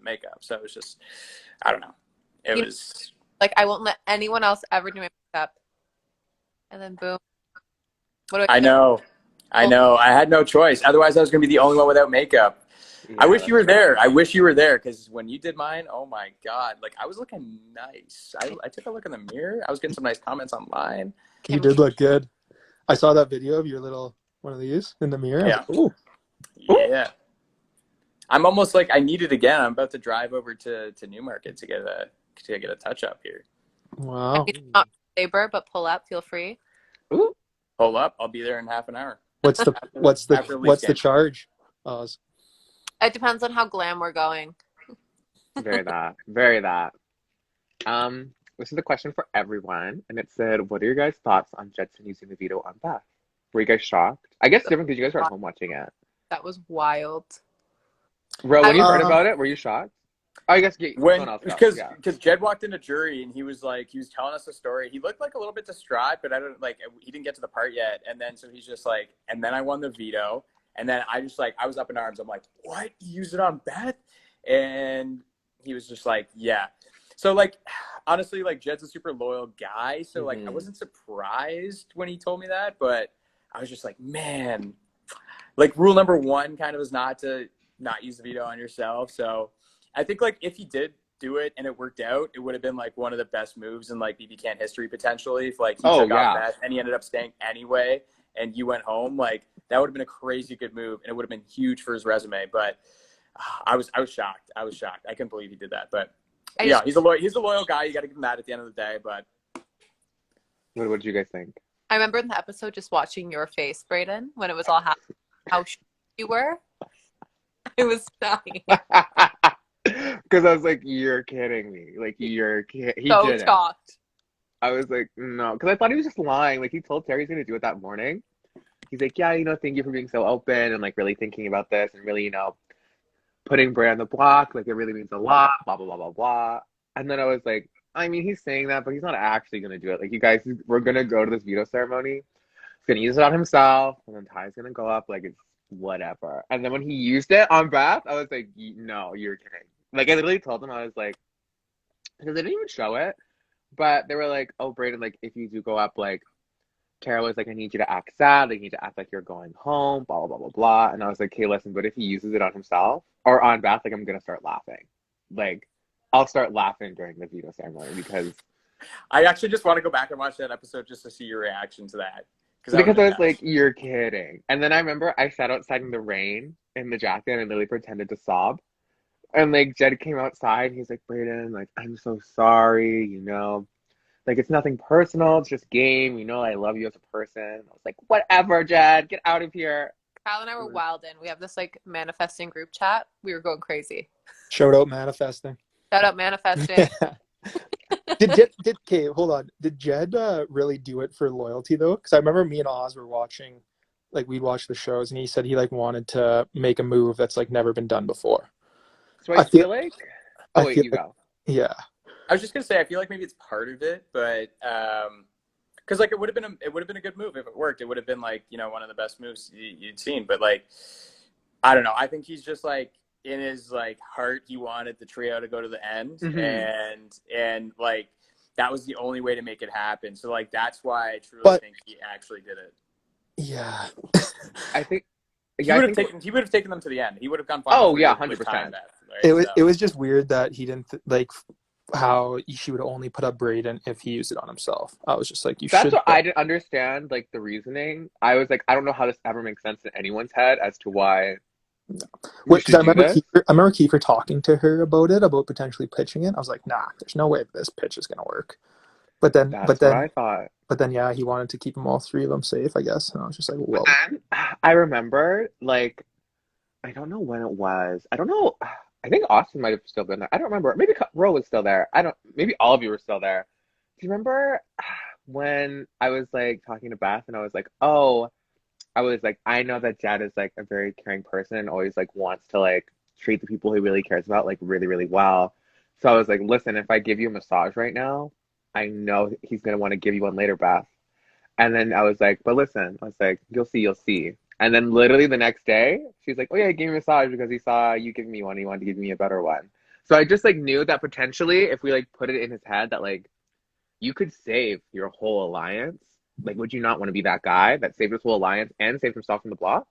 makeup. So it was just, I don't know. It was like I won't let anyone else ever do my makeup. And then boom. What do I know. I had no choice. Otherwise, I was gonna be the only one without makeup. Yeah, I wish you were there. I wish you were there because when you did mine, oh my God, like I was looking nice. I took a look in the mirror. I was getting some nice comments online. You did look good. I saw that video of your little one of these in the mirror. Yeah. Ooh. Yeah. I'm almost like I need it again. I'm about to drive over to Newmarket to get a touch up here. Wow. not labor, but pull up, feel free. Ooh. Pull up. I'll be there in half an hour. What's the charge, Oz? It depends on how glam we're going. Very that. Very that. This is a question for everyone, and it said, "What are your guys' thoughts on Judson using the veto on Beth? Were you guys shocked? I guess different because you guys were at home watching it." That was wild. Ro, when you heard about it, were you shocked? Oh, I guess someone else because yeah. Jed walked into jury and he was telling us a story. He looked like a little bit distraught, but he didn't get to the part yet. And then so he's just like, and then I won the veto, and then I was up in arms. I'm like, what? You used it on Beth? And he was just like, yeah. So like, honestly, like Jed's a super loyal guy, so like I wasn't surprised when he told me that, but I was just like, man, like rule number one kind of is not to not use the veto on yourself. So I think like if he did do it and it worked out, it would have been like one of the best moves in like BB Can history potentially. If like he took off Beth and he ended up staying anyway and you went home, like that would have been a crazy good move and it would have been huge for his resume. But I was shocked. I couldn't believe he did that. But yeah, he's a loyal guy. You got to give him that at the end of the day. But what did you guys think? I remember in the episode just watching your face, Brayden, when it was all happening, how you were. It was stunning. Because I was like, you're kidding me. Like, he so did shocked. I was like, no. Because I thought he was just lying. Like, he told Terry he's going to do it that morning. He's like, yeah, thank you for being so open and, like, really thinking about this and really, putting Bray on the block. Like, it really means a lot, blah, blah, blah, blah, blah. And then I was like, I mean, he's saying that, but he's not actually going to do it. Like, you guys, we're going to go to this veto ceremony. He's going to use it on himself. And then Ty's going to go up. Like, it's whatever. And then when he used it on Beth, I was like, no, you're kidding. Like, I literally told them, I was like, because they didn't even show it, but they were like, oh, Brayden, like, if you do go up, like, Tara was like, I need you to act sad. Like, you need to act like you're going home, blah, blah, blah, blah, blah. And I was like, okay, listen, but if he uses it on himself or on Beth, like, I'm going to start laughing. Like, I'll start laughing during the veto ceremony because I actually just want to go back and watch that episode just to see your reaction to that. Because I was like, you're kidding. And then I remember I sat outside in the rain in the jacket and Lily pretended to sob. And like Jed came outside. He's like, Brayden, like, I'm so sorry, like it's nothing personal. It's just game. I love you as a person. I was like, whatever, Jed, get out of here. Kyle and I were wild in. We have this like manifesting group chat. We were going crazy. Shout out manifesting. Shout out manifesting. Hold on. Did Jed really do it for loyalty though? Because I remember me and Oz were watching like we'd watch the shows, and he said he like wanted to make a move that's like never been done before. So I feel oh I wait, feel you like go. yeah. I was just gonna say, I feel like maybe it's part of it, but because like it would have been a good move if it worked. It would have been like, you know, one of the best moves you'd seen. But like, I don't know. I think he's just like in his like heart, he wanted the trio to go to the end, and like that was the only way to make it happen. So like that's why I truly think he actually did it. Yeah. I think he would have taken them to the end. He would have gone far. Oh yeah, 100%. Right? It was just weird that he didn't like how she would only put up Brayden if he used it on himself. I was just like, That's what I didn't understand, like the reasoning. I was like, I don't know how this ever makes sense in anyone's head as to why. No. Because I remember Kiefer talking to her about potentially pitching it. I was like, nah, there's no way this pitch is gonna work. But then what I thought. But then yeah, he wanted to keep them all three of them safe, I guess. And I was just like, whoa. I remember, like, I don't know when it was. I don't know. I think Austin might have still been there. I don't remember. Maybe Ro was still there. Maybe all of you were still there. Do you remember when I was like talking to Beth and I was like, oh, I know that Jed is like a very caring person and always like wants to like treat the people he really cares about like really, really well. So I was like, listen, if I give you a massage right now, I know he's gonna want to give you one later, Beth. And then I was like, but listen, I was like, you'll see, you'll see. And then literally the next day, she's like, oh yeah, he gave me a massage because he saw you giving me one, he wanted to give me a better one. So I just like knew that potentially if we like put it in his head that like you could save your whole alliance, like would you not want to be that guy that saved his whole alliance and saved himself from the block?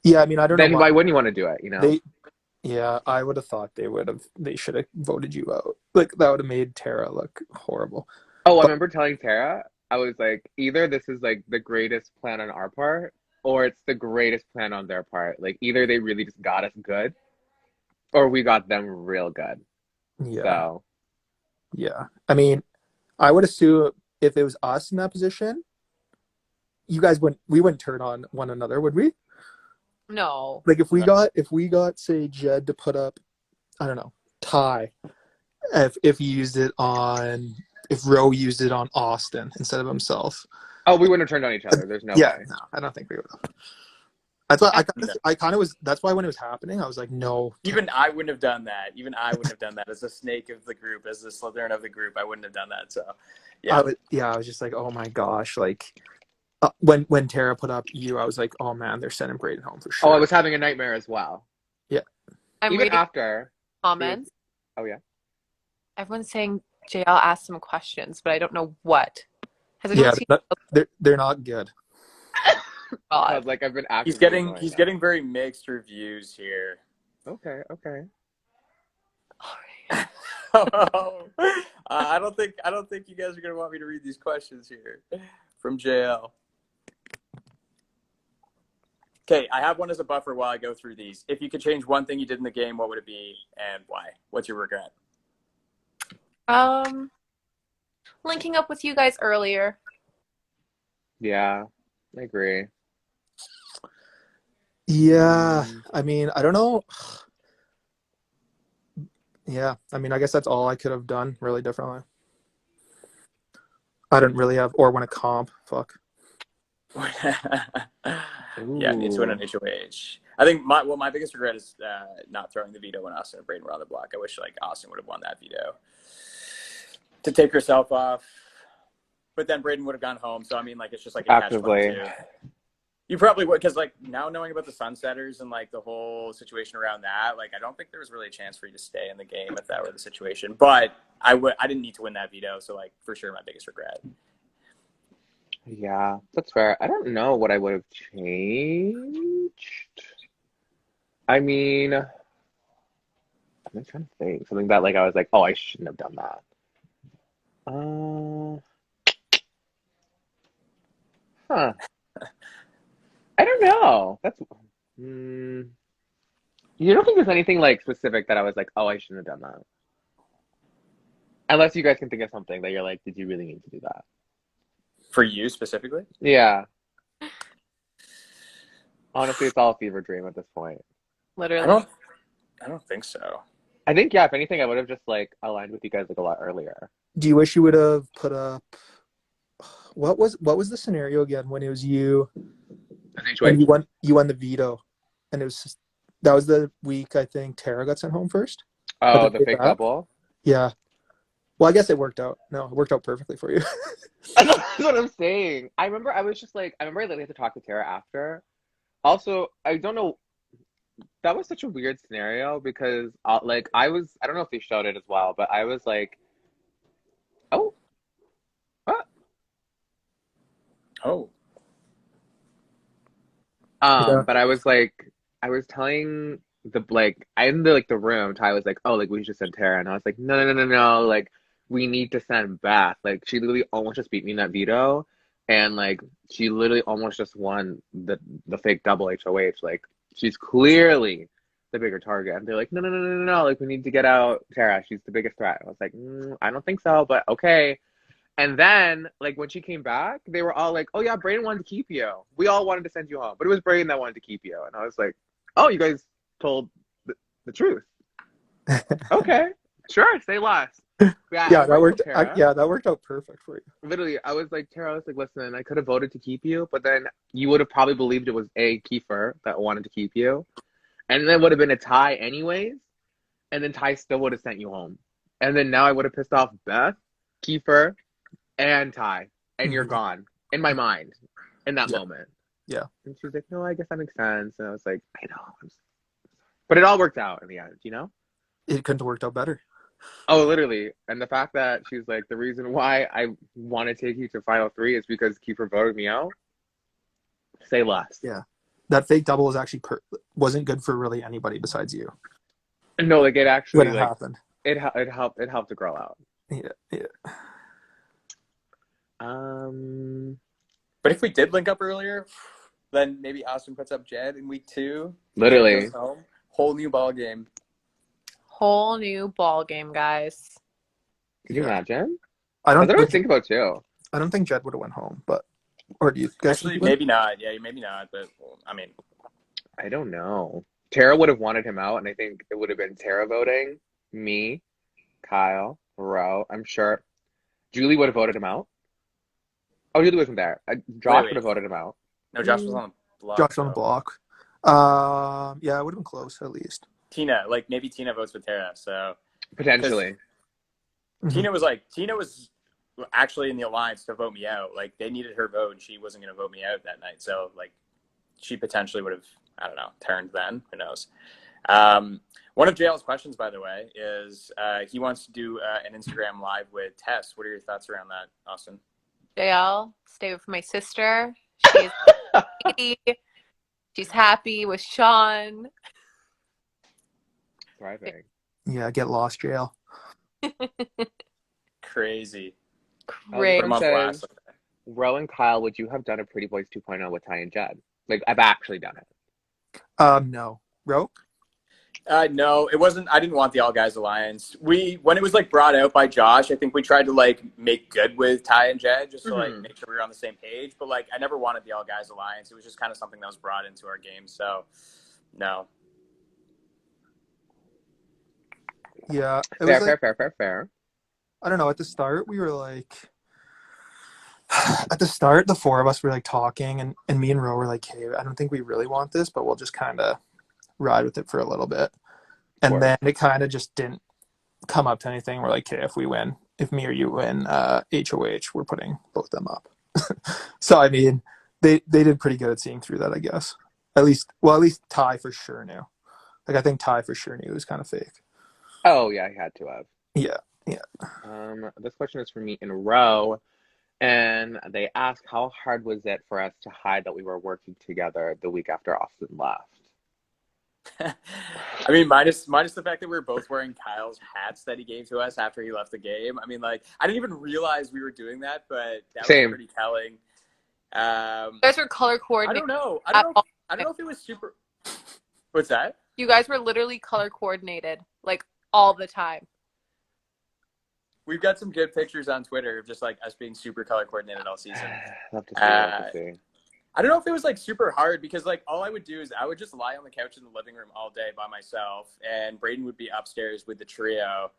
Yeah, I mean, I don't know. Then why wouldn't you want to do it, you know? Yeah, I would have thought they should have voted you out. Like that would have made Tara look horrible. Oh, I remember telling Tara, I was like, either this is like the greatest plan on our part, or it's the greatest plan on their part. Like either they really just got us good, or we got them real good. Yeah. So. Yeah. I mean, I would assume if it was us in that position, we wouldn't turn on one another, would we? No. Like if we got say Jed to put up, I don't know, Ty, if Ro used it on Austin instead of himself. Oh, we wouldn't have turned on each other. There's no way. No, I don't think we would have. I thought I kind of was. That's why when it was happening, I was like, no. Even I wouldn't have done that. As a snake of the group, as the Slytherin of the group, I wouldn't have done that. So, yeah. I was just like, oh my gosh, like when Tara put up you, I was like, oh man, they're sending Brayden home for sure. Oh, I was having a nightmare as well. Yeah. I'm even reading after comments. Oh yeah. Everyone's saying JL asked some questions, but I don't know what. Has anyone seen? They're not good. I was like, I've been he's getting very mixed reviews here. Okay. I don't think you guys are gonna want me to read these questions here from JL. Okay, I have one as a buffer while I go through these. If you could change one thing you did in the game, what would it be and why? What's your regret? Linking up with you guys earlier. Yeah, I agree. Yeah, I mean, I don't know. Yeah, I mean, I guess that's all I could have done really differently. I didn't really have or win a comp. Fuck. Yeah, need to win an HOH. I think my biggest regret is not throwing the veto when Austin and Brayden were on the block. I wish like Austin would have won that veto to take herself off, but then Brayden would have gone home. So I mean, like it's just like a catch-22. You probably would, because like now knowing about the Sunsetters and like the whole situation around that, like I don't think there was really a chance for you to stay in the game if that were the situation. But I didn't need to win that veto, so like for sure my biggest regret. Yeah, that's fair. I don't know what I would have changed. I mean, I'm trying to think something that like I was like, oh, I shouldn't have done that. Huh. I don't know. That's you don't think there's anything like specific that I was like, oh, I shouldn't have done that. Unless you guys can think of something that you're like, did you really need to do that? For you specifically? Yeah. Honestly, it's all a fever dream at this point. Literally. I don't think so. I think, yeah, if anything, I would have just like aligned with you guys like a lot earlier. Do you wish you would have put up what was the scenario again when it was you, and you won the veto, and it was just, that was the week I think Tara got sent home first. But Oh, the fake double. Yeah. Well, I guess it worked out. No, it worked out perfectly for you. That's what I'm saying. I remember I was just like, I remember I literally had to talk to Tara after. Also, I don't know. That was such a weird scenario because, like, I don't know if they showed it as well, but I was like, oh, what? Oh. Yeah. But I was like, I was telling in the room, Ty was like, oh, like, we should send Tara. And I was like, no, no, no, no, no. Like, we need to send Beth. Like, she literally almost just beat me in that veto. And, like, she literally almost just won the fake double HOH. Like, she's clearly the bigger target. And they're like, no, no, no, no, no, no. Like, we need to get out Tara. She's the biggest threat. I was like, I don't think so, but okay. And then, like, when she came back, they were all like, oh, yeah, Brayden wanted to keep you. We all wanted to send you home. But it was Brayden that wanted to keep you. And I was like, oh, you guys told the truth. Okay. Sure, say less. Yeah, that worked. That worked out perfect for you. Literally, I was like, Tara, I was like, listen, I could have voted to keep you, but then you would have probably believed it was Kiefer that wanted to keep you. And then it would have been a tie anyways. And then Ty still would have sent you home. And then now I would have pissed off Beth, Kiefer, and Ty, and you're gone in my mind in that moment. Yeah. And she was like, no, I guess that makes sense. And I was like, I know. But it all worked out in the end, you know? It couldn't have worked out better. Oh, literally. And the fact that she's like, the reason why I want to take you to Final 3 is because Kiefer voted me out. Say less. Yeah. That fake double was actually wasn't good for really anybody besides you. No, like, it actually, when it happened. It helped the girl out. Yeah. But if we did link up earlier, then maybe Austin puts up Jed in week 2. Literally. Goes home. Whole new ball game. Whole new ball game, guys. Could you imagine? I don't think about too. I don't think Jed would have went home, but or do you guys? Actually, maybe not. Yeah, maybe not. But I mean, I don't know. Tara would have wanted him out, and I think it would have been Tara voting, me, Kyle, Ro. I'm sure Julie would have voted him out. Oh, Julie wasn't there. Josh would have voted him out. No, Josh was on the block. Josh on the block. Yeah, it would have been close at least. Tina, like maybe Tina votes with Tara, so potentially. Tina was actually in the alliance to vote me out. Like they needed her vote, and she wasn't going to vote me out that night. So like, she potentially would have, I don't know, turned then. Who knows? One of JL's questions, by the way, is he wants to do an Instagram live with Tess. What are your thoughts around that, Austin? JL, stay with my sister. She's she's happy with Sean. Thriving. Yeah, get lost, JL. Crazy. Great. Ro and Kyle, would you have done a Pretty Boys 2.0 with Ty and Jed? Like, I've actually done it. No. Ro? No, it wasn't. I didn't want the All Guys Alliance. When it was like brought out by Josh, I think we tried to like make good with Ty and Jed just to like make sure we were on the same page. But like, I never wanted the All Guys Alliance. It was just kind of something that was brought into our game. So, no. Yeah. Fair. I don't know. At the start, we were like, the four of us were like talking, and me and Ro were like, hey, I don't think we really want this, but we'll just kind of ride with it for a little bit. And then it kind of just didn't come up to anything. We're like, okay, if me or you win HOH, we're putting both them up. So, I mean, they did pretty good at seeing through that, I guess. At least Ty for sure knew. Like, I think Ty for sure knew it was kind of fake. Oh, yeah, he had to have. Yeah. This question is for me in Ro. And they ask, how hard was it for us to hide that we were working together the week after Austin left? I mean, minus the fact that we were both wearing Kyle's hats that he gave to us after he left the game. I mean, like, I didn't even realize we were doing that, but that was pretty telling. You guys were color coordinated. I don't know if it was super. What's that? You guys were literally color coordinated, like, all the time. We've got some good pictures on Twitter of just like us being super color coordinated all season. Love to see. I don't know if it was like super hard because like all I would do is I would just lie on the couch in the living room all day by myself, and Brayden would be upstairs with the trio,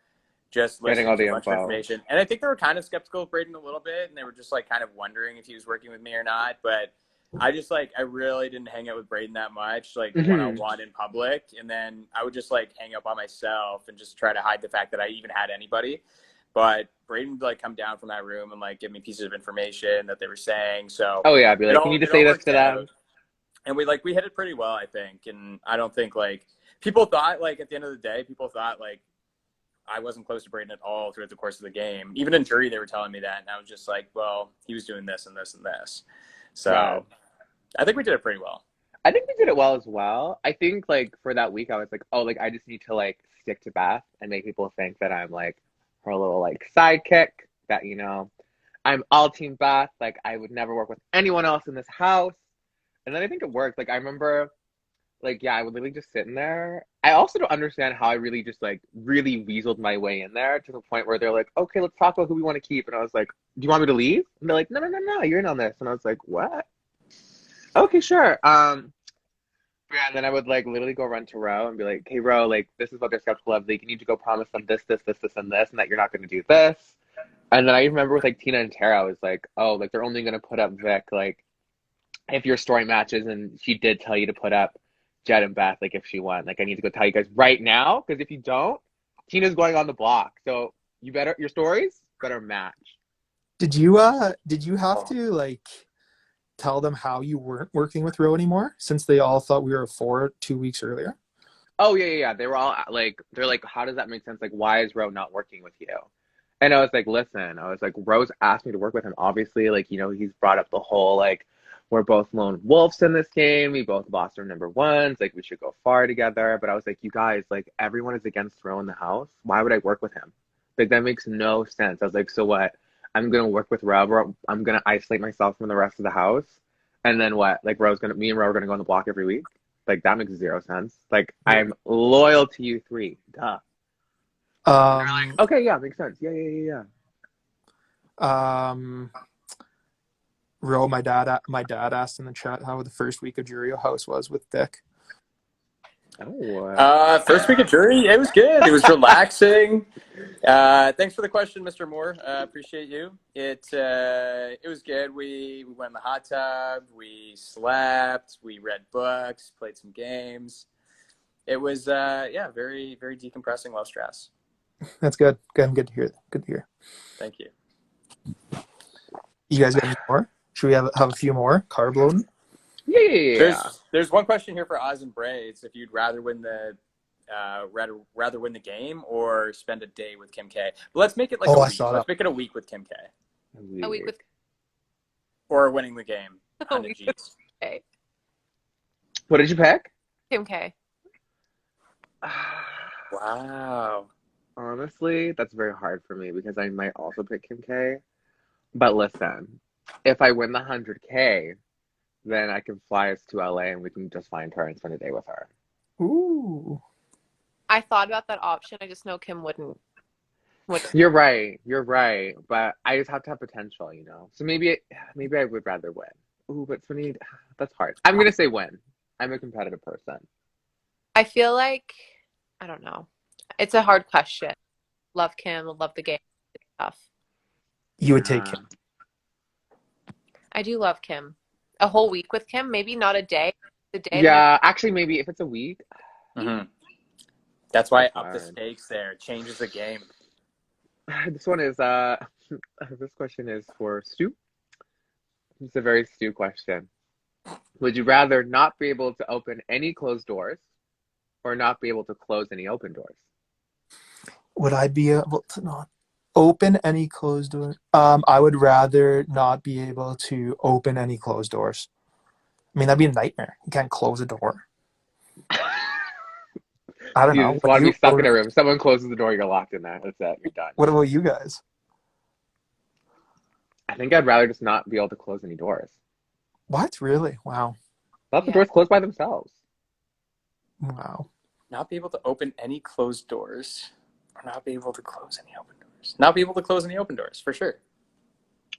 just listening to a bunch of information. And I think they were kind of skeptical of Brayden a little bit, and they were just like kind of wondering if he was working with me or not. But I just like, I really didn't hang out with Braden that much, like Mm-hmm. one-on-one in public. And then I would just like hang out by myself and just try to hide the fact that I even had anybody. But Braden would like come down from that room and like give me pieces of information that they were saying. So Oh yeah, I'd be like, can you just it all say this worked to them? out. And we hit it pretty well, I think. And I don't think like people thought like at the end of the day, people thought like I wasn't close to Braden at all throughout the course of the game. Even in jury, they were telling me that. And I was just like, well, he was doing this and this and this. So Wow. I think we did it pretty well. I think we did it well as well. I think like for that week, I was like, oh, like I just need to like stick to Beth and make people think that I'm like her little like sidekick. That I'm all team Beth. Like I would never work with anyone else in this house. And then I think it worked. Like I remember, like yeah, I would literally just sit in there. I also don't understand how I really just like really weaseled my way in there to the point where they're like, okay, let's talk about who we want to keep. And I was like, do you want me to leave? And they're like, no, you're in on this. And I was like, what? Okay, sure. Yeah, and then I would like literally go run to Ro and be like, hey Ro, like this is what they're skeptical of. Like you need to go promise them this, and this, and that you're not gonna do this. And then I remember with like Tina and Tara, I was like, oh, like they're only gonna put up Vic like if your story matches, and she did tell you to put up Jed and Beth, like if she won. Like I need to go tell you guys right now, because if you don't, Tina's going on the block. So your stories better match. Did you have to like tell them how you weren't working with Ro anymore since they all thought we were 2 weeks earlier? Oh yeah. They were all like, they're like, how does that make sense? Like, why is Ro not working with you? And I was like, listen, I was like, Ro's asked me to work with him. Obviously, like, he's brought up the whole like, we're both lone wolves in this game. We both lost our number ones. Like, we should go far together. But I was like, you guys, like, everyone is against Ro in the house. Why would I work with him? Like, that makes no sense. I was like, so what? I'm gonna work with Ro. I'm gonna isolate myself from the rest of the house. And then what? Like, me and Ro are gonna go on the block every week. Like, that makes zero sense. Like, I'm loyal to you three. Duh. Okay, yeah, makes sense. Yeah. Ro, my dad asked in the chat how the first week of Jurio House was with Dick. Oh. First week of jury, it was good. It was relaxing. Thanks for the question, Mr. Moore. Appreciate you. It was good. We went in the hot tub. We slept. We read books. Played some games. It was very very decompressing, low stress. That's good. Good to hear. Good to hear. Thank you. You guys got any more? Should we have a few more carb loading? Yeah. There's one question here for Oz and Braids. If you'd rather win the game or spend a day with Kim K. But let's make it like a week. Let's make it a week with Kim K. A week with or winning the game. a week with Kim K. What did you pick? Kim K. Wow. Honestly, that's very hard for me because I might also pick Kim K. But listen, if I win the 100K, then I can fly us to LA and we can just find her and spend a day with her. Ooh. I thought about that option. I just know Kim wouldn't. You're right. But I just have to have potential, So maybe I would rather win. Ooh, but for me, that's hard. I'm gonna say win. I'm a competitive person. I feel like I don't know. It's a hard question. Love Kim. Love the game. It's tough. You would take Kim. I do love Kim. A whole week with Kim, maybe not a day. The day. Yeah, actually, maybe if it's a week. Mm-hmm. That's why up the stakes there changes the game. This one is this question is for Stu. It's a very Stu question. Would you rather not be able to open any closed doors or not be able to close any open doors? Would I be able to not open any closed doors? I would rather not be able to open any closed doors. I mean, that'd be a nightmare. You can't close a door. I don't know. You just want to be stuck in a room. Someone closes the door, you're locked in there. That's it. You're done. What about you guys? I think I'd rather just not be able to close any doors. What? Really? Wow. Let the doors close by themselves. Wow. Not be able to open any closed doors or not be able to close any open doors. Not be able to close any open doors, for sure.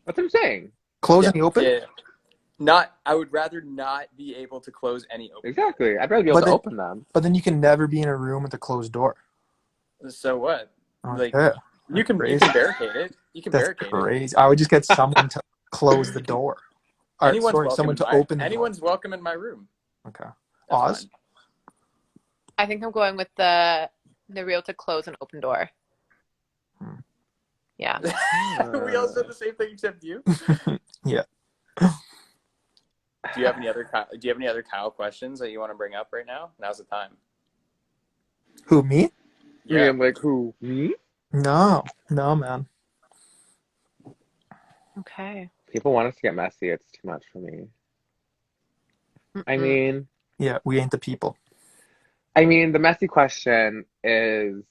That's what I'm saying. Close any open? Yeah. I would rather not be able to close any open Exactly. I'd rather be able to open them. But then you can never be in a room with a closed door. So what? Okay. Like you can barricade it. You can barricade it. I would just get someone to close the door. Anyone's Sorry, welcome someone in to my open the door. anyone's welcome in my room. Okay. That's Oz? fine. I think I'm going with the real to close an open door. Yeah. We all said the same thing except you. Yeah. Do you have any other Kyle questions that you want to bring up right now? Now's the time. Who, me? Yeah, I'm like, who? Me? No, man. Okay. People want us to get messy. It's too much for me. I Mm-mm. mean, Yeah, we ain't the people. the messy question is,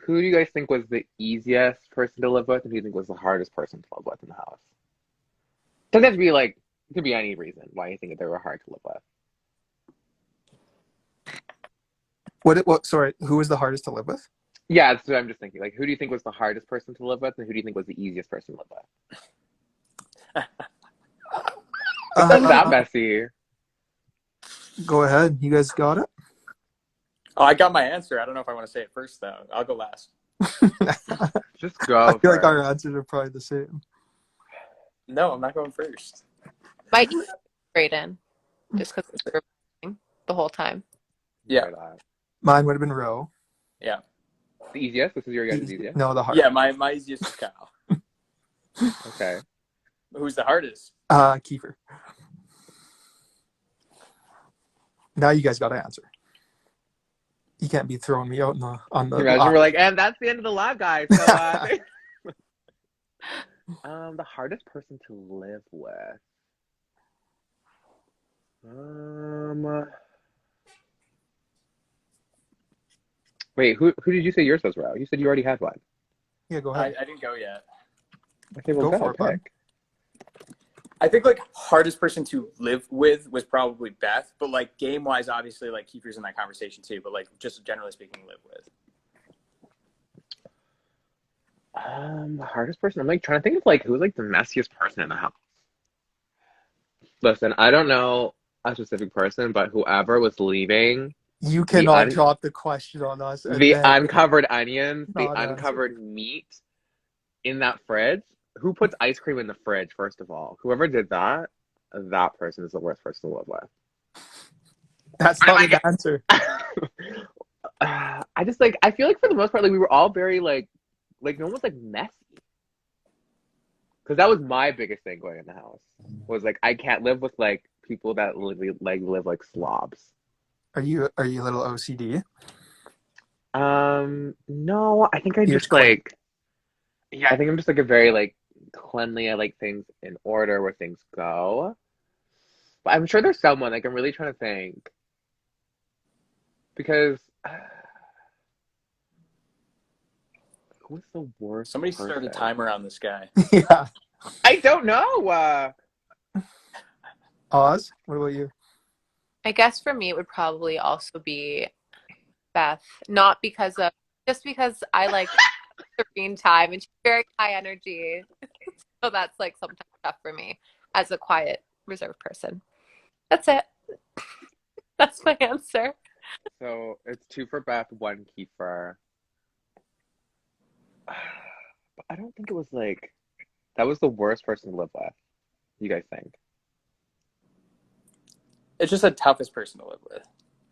who do you guys think was the easiest person to live with, and who do you think was the hardest person to live with in the house? Doesn't have to be like, it could be any reason why you think that they were hard to live with. What? Sorry, who was the hardest to live with? Yeah, that's what I'm just thinking. Like, who do you think was the hardest person to live with, and who do you think was the easiest person to live with? It's not that messy. Go ahead. You guys got it? Oh, I got my answer. I don't know if I want to say it first, though. I'll go last. Just go. I feel like for our it. answers are probably the same. No, I'm not going first. Might be Brayden, just because we were the whole time. Yeah. Mine would have been Ro. Yeah. The easiest? This is your guys' easiest? No, the hardest. Yeah, my easiest is Kyle. Okay. Who's the hardest? Kiefer. Now you guys got to answer. You can't be throwing me out on the Imagine we're like, and that's the end of the live, guys. So, the hardest person to live with. Wait, who did you say yours was, Ro? You said you already had one. Yeah, go ahead. I didn't go yet. Okay, well, Go for it, bud. pick. I think like hardest person to live with was probably Beth, but like game wise, obviously like Kiefer's in that conversation too. But like just generally speaking, live with. The hardest person. I'm like trying to think of like who was like the messiest person in the house. Listen, I don't know a specific person, but whoever was leaving You cannot drop the question on us. the uncovered onions, the Not uncovered meat in that fridge. Who puts ice cream in the fridge, first of all? Whoever did that, that person is the worst person to live with. That's not the answer. I just like, I feel like for the most part, like we were all very like no one was like messy. Because that was my biggest thing going in the house. Was like, I can't live with like people that live like slobs. Are you a little OCD? No, I think I You're just like, yeah, I think I'm just like a very like cleanly. I like things in order where things go. But I'm sure there's someone like I'm really trying to think because who was the worst? Somebody start a timer on this guy. Yeah. I don't know. Oz, what about you? I guess for me, it would probably also be Beth. Not because of, just because I like serene time and she's very high energy. So that's like sometimes tough for me as a quiet, reserved person. That's it. That's my answer. So it's 2 for Beth, 1 Kiefer. But I don't think it was like that was the worst person to live with. You guys think? It's just the toughest person to live with,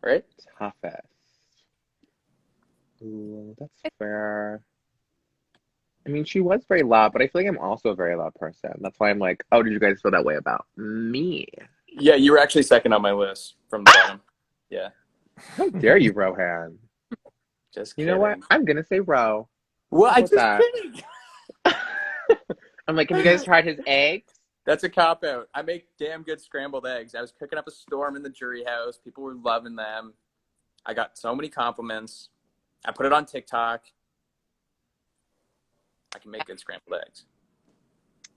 right? Toughest. Ooh, that's fair. I mean, she was very loud, but I feel like I'm also a very loud person. That's why I'm like, oh, did you guys feel that way about me? Yeah, you were actually second on my list from the bottom. Yeah. How dare you, Rohan? Just You kidding. know what? I'm gonna say Ro. Well, I What's just that? kidding. I'm like, have you guys tried his eggs? That's a cop out. I make damn good scrambled eggs. I was cooking up a storm in the jury house. People were loving them. I got so many compliments. I put it on TikTok. I can make good scrambled eggs.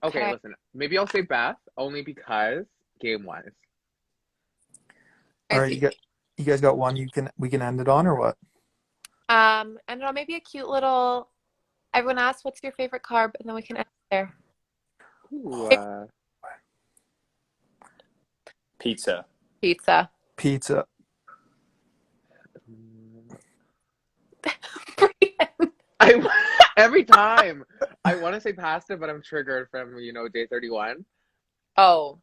Okay, listen. Maybe I'll say Beth only because game-wise. All right, you guys got one we can end it on or what? I don't know, maybe a cute little. Everyone asks, "What's your favorite carb?" And then we can end there. Ooh, Pizza. Pizza. Every time I want to say pasta, but I'm triggered from day 31. Oh,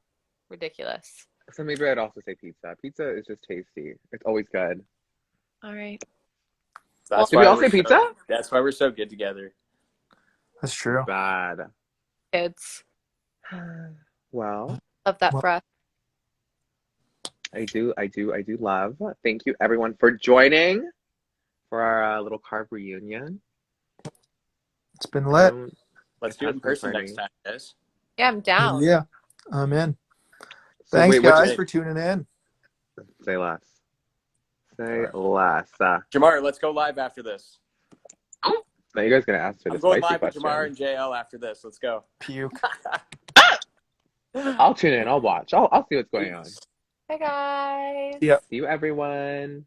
ridiculous. So maybe I'd also say pizza. Pizza is just tasty. It's always good. All right. That's Did we why all we're say pizza? That's why we're so good together. That's true. Bad. Kids. Well, Love that for us. I do love. Thank you everyone for joining for our little Carb reunion. It's been lit. Let's do it in person next time, guys. Yeah, I'm down. Yeah, I'm in. So Thanks, wait, guys, for tuning in. Say less. Say Right. less. Jamar, let's go live after this. Now you guys gonna ask me the I'm going spicy live question. with Jamar and JL after this. Let's go. Puke. I'll tune in. I'll watch. I'll see what's going on. Bye, guys. Yeah. See you, everyone.